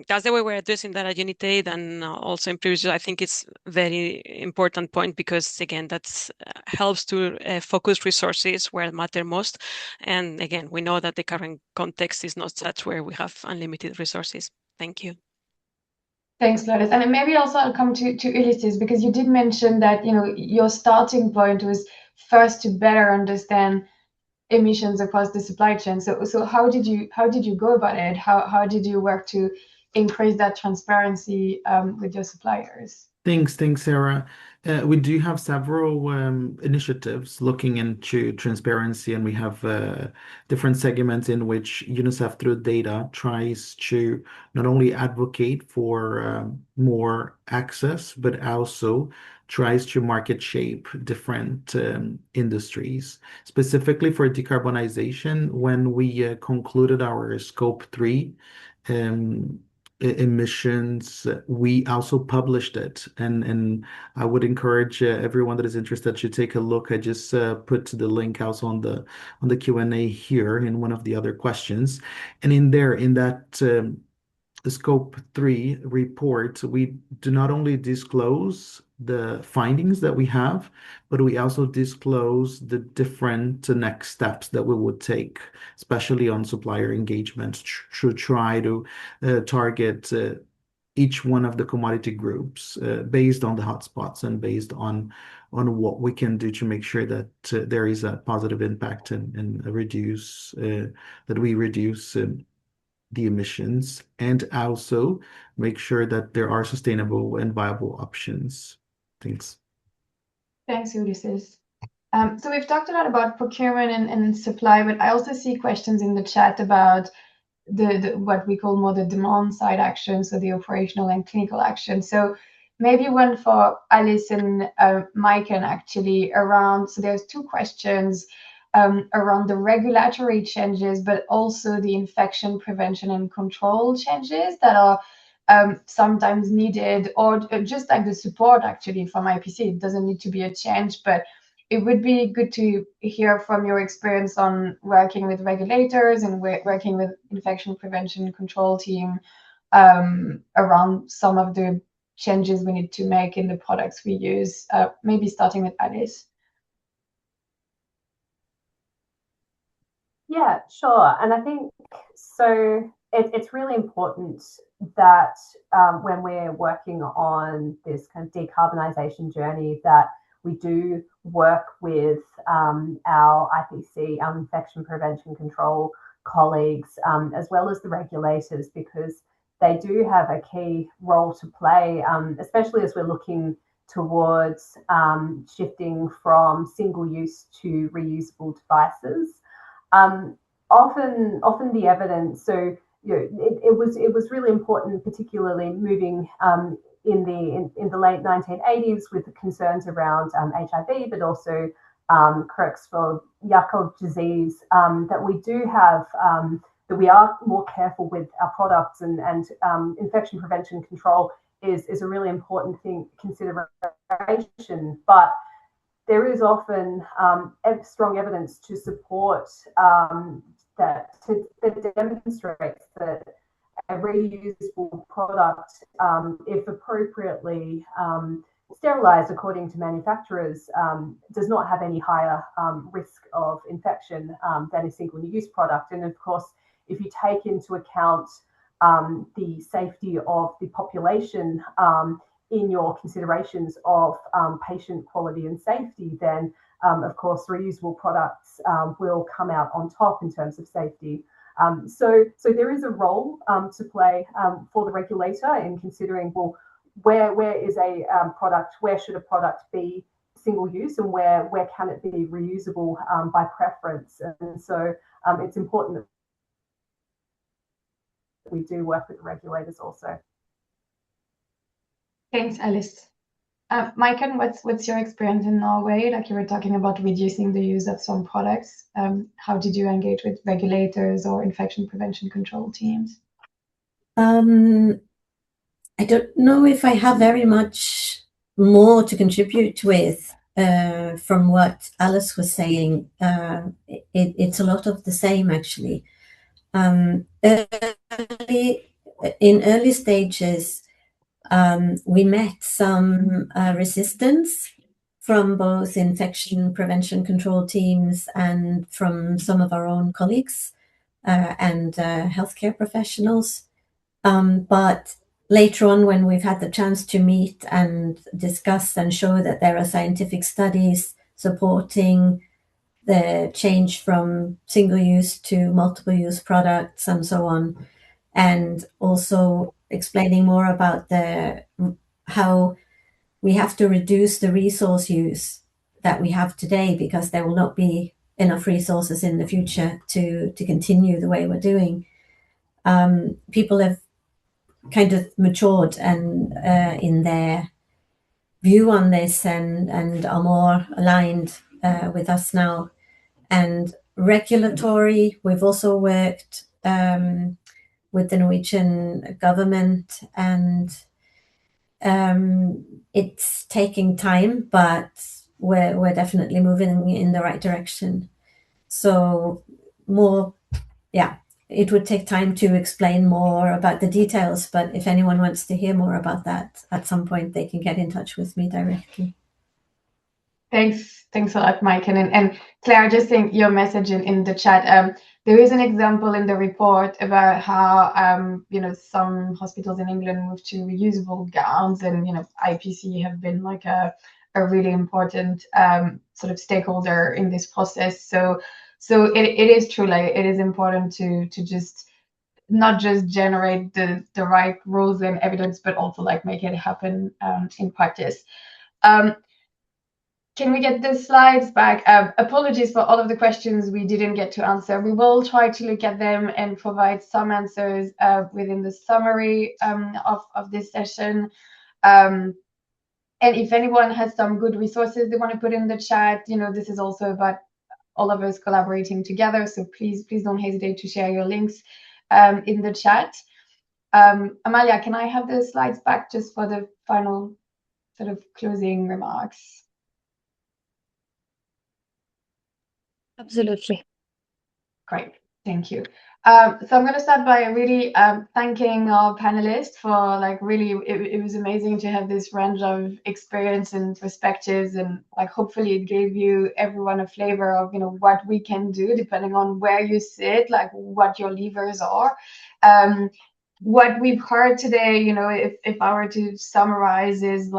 that's the way we're addressing that at Unitaid, and also in previous, I think it's very important point because again, that helps to focus resources where it matter most. And again, we know that the current context is not such where we have unlimited resources. Thank you. Thanks, Lourdes. And maybe also I'll come to Ulysses, because you did mention that your starting point was first to better understand emissions across the supply chain. So how did you go about it? How did you work to increase that transparency with your suppliers? Thanks, Sarah. We do have several initiatives looking into transparency, and we have different segments in which UNICEF, through data, tries to not only advocate for more access, but also tries to market shape different industries. Specifically for decarbonization, when we concluded our Scope 3 emissions, we also published it, and I would encourage everyone that is interested to take a look. I just put the link also on the Q&A here in one of the other questions, and in that Scope 3 report, we do not only disclose the findings that we have, but we also disclose the different next steps that we would take, especially on supplier engagement, to try to target each one of the commodity groups based on the hotspots and based on what we can do to make sure that there is a positive impact and reduce that we reduce the emissions, and also make sure that there are sustainable and viable options. Thanks. Thanks, Ulysses. So we've talked a lot about procurement and supply, but I also see questions in the chat about the what we call more the demand side action, so the operational and clinical action. So maybe one for Alice and Maiken actually around, so there's two questions around the regulatory changes, but also the infection prevention and control changes that are sometimes needed, or just like the support actually from IPC. It doesn't need to be a change, but it would be good to hear from your experience on working with regulators and working with infection prevention and control team around some of the changes we need to make in the products we use, maybe starting with Alice. Yeah, sure. And I think so it's really important that when we're working on this kind of decarbonisation journey, that we do work with our IPC, our infection prevention control colleagues, as well as the regulators, because they do have a key role to play, especially as we're looking towards shifting from single-use to reusable devices. Often the evidence, so it was really important, particularly moving in the late 1980s with the concerns around HIV, but also Creutzfeldt-Jakob disease, that we do have that we are more careful with our products, and infection prevention control is a really important consideration, but there is often strong evidence to support that demonstrates that a reusable product, if appropriately sterilized according to manufacturers, does not have any higher risk of infection than a single-use product. And of course, if you take into account the safety of the population in your considerations of patient quality and safety, then of course reusable products will come out on top in terms of safety. So there is a role to play for the regulator in considering, well, where is a product, where should a product be single use, and where can it be reusable by preference. And so it's important that we do work with the regulators also. Thanks, Alice. Maiken, what's your experience in Norway? Like you were talking about reducing the use of some products. How did you engage with regulators or infection prevention control teams? I don't know if I have very much more to contribute with from what Alice was saying. It's a lot of the same, actually. In early stages, we met some resistance from both infection prevention control teams and from some of our own colleagues and healthcare professionals. But later on, when we've had the chance to meet and discuss and show that there are scientific studies supporting the change from single-use to multiple-use products and so on, and also explaining more about how we have to reduce the resource use that we have today, because there will not be enough resources in the future to continue the way we're doing. People have kind of matured and in their view on this and are more aligned with us now. And regulatory, we've also worked with the Norwegian government, and it's taking time, but we're definitely moving in the right direction. So more, it would take time to explain more about the details, but if anyone wants to hear more about that at some point, they can get in touch with me directly. Thanks a lot, Mike. And Claire, just think your message in the chat. There is an example in the report about how some hospitals in England moved to reusable gowns, and IPC have been like a really important sort of stakeholder in this process. So it is true, like it is important to just not just generate the right rules and evidence, but also like make it happen in practice. Can we get the slides back? Apologies for all of the questions we didn't get to answer. We will try to look at them and provide some answers within the summary of this session. And if anyone has some good resources they want to put in the chat, this is also about all of us collaborating together. So please don't hesitate to share your links in the chat. Amalia, can I have the slides back just for the final sort of closing remarks? Absolutely. Great, thank you. So I'm going to start by really thanking our panelists for really, it was amazing to have this range of experience and perspectives, and hopefully it gave you everyone a flavor of what we can do depending on where you sit, like what your levers are. What we've heard today, if I were to summarize, is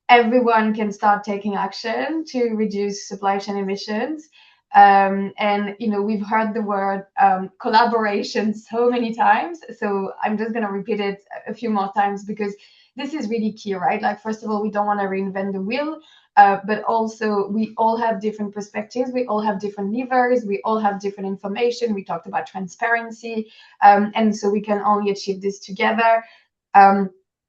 everyone can start taking action to reduce supply chain emissions. And we've heard the word collaboration so many times, so I'm just going to repeat it a few more times because this is really key, right? First of all, we don't want to reinvent the wheel, but also we all have different perspectives, we all have different levers, we all have different information. We talked about transparency, and so we can only achieve this together.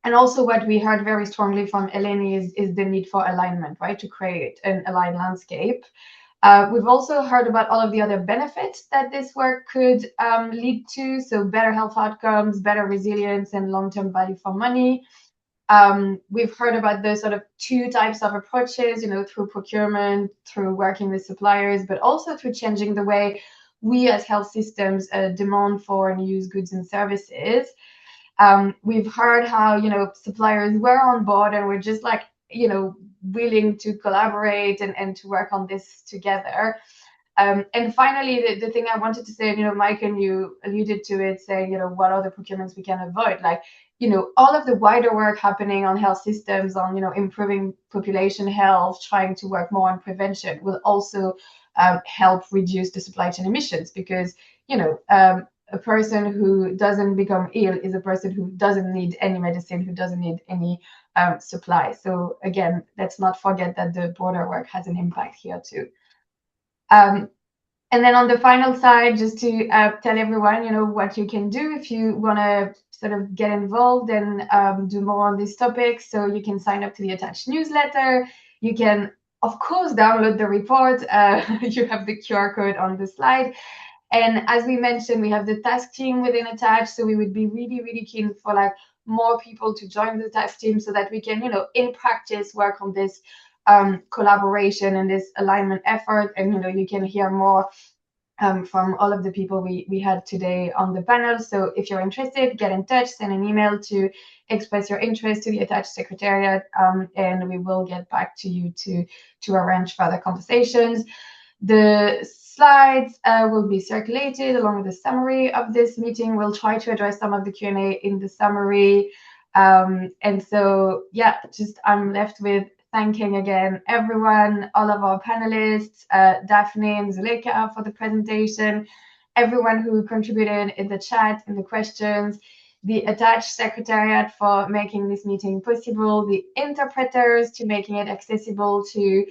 And also what we heard very strongly from Eleni is the need for alignment, right? To create an aligned landscape. We've also heard about all of the other benefits that this work could lead to. So better health outcomes, better resilience, and long-term value for money. We've heard about the sort of two types of approaches, through procurement, through working with suppliers, but also through changing the way we as health systems demand for and use goods and services. We've heard how suppliers were on board and we're just willing to collaborate and to work on this together. And finally, the thing I wanted to say, Mike, and you alluded to it, saying what are the procurements we can avoid, all of the wider work happening on health systems, on improving population health, trying to work more on prevention, will also help reduce the supply chain emissions, because a person who doesn't become ill is a person who doesn't need any medicine, who doesn't need any supply. So again, let's not forget that the broader work has an impact here too. And then on the final side, just to tell everyone, what you can do if you want to sort of get involved and do more on this topic. So you can sign up to the ATACH newsletter. You can, of course, download the report. You have the QR code on the slide. And as we mentioned, we have the task team within ATACH, so we would be really, really keen for more people to join the task team so that we can, in practice, work on this collaboration and this alignment effort. And, you can hear more from all of the people we had today on the panel. So if you're interested, get in touch, send an email to express your interest to the ATACH Secretariat, and we will get back to you to arrange further conversations. The slides will be circulated along with the summary of this meeting. We'll try to address some of the Q&A in the summary. And so, yeah, I'm left with thanking again everyone, all of our panelists, Daphne and Zuleika for the presentation, everyone who contributed in the chat, in the questions, the ATACH Secretariat for making this meeting possible, the interpreters to making it accessible to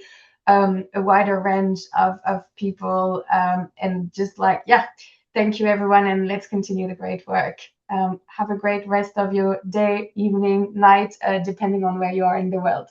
a wider range of people, and thank you everyone, and let's continue the great work. Have a great rest of your day, evening, night, depending on where you are in the world.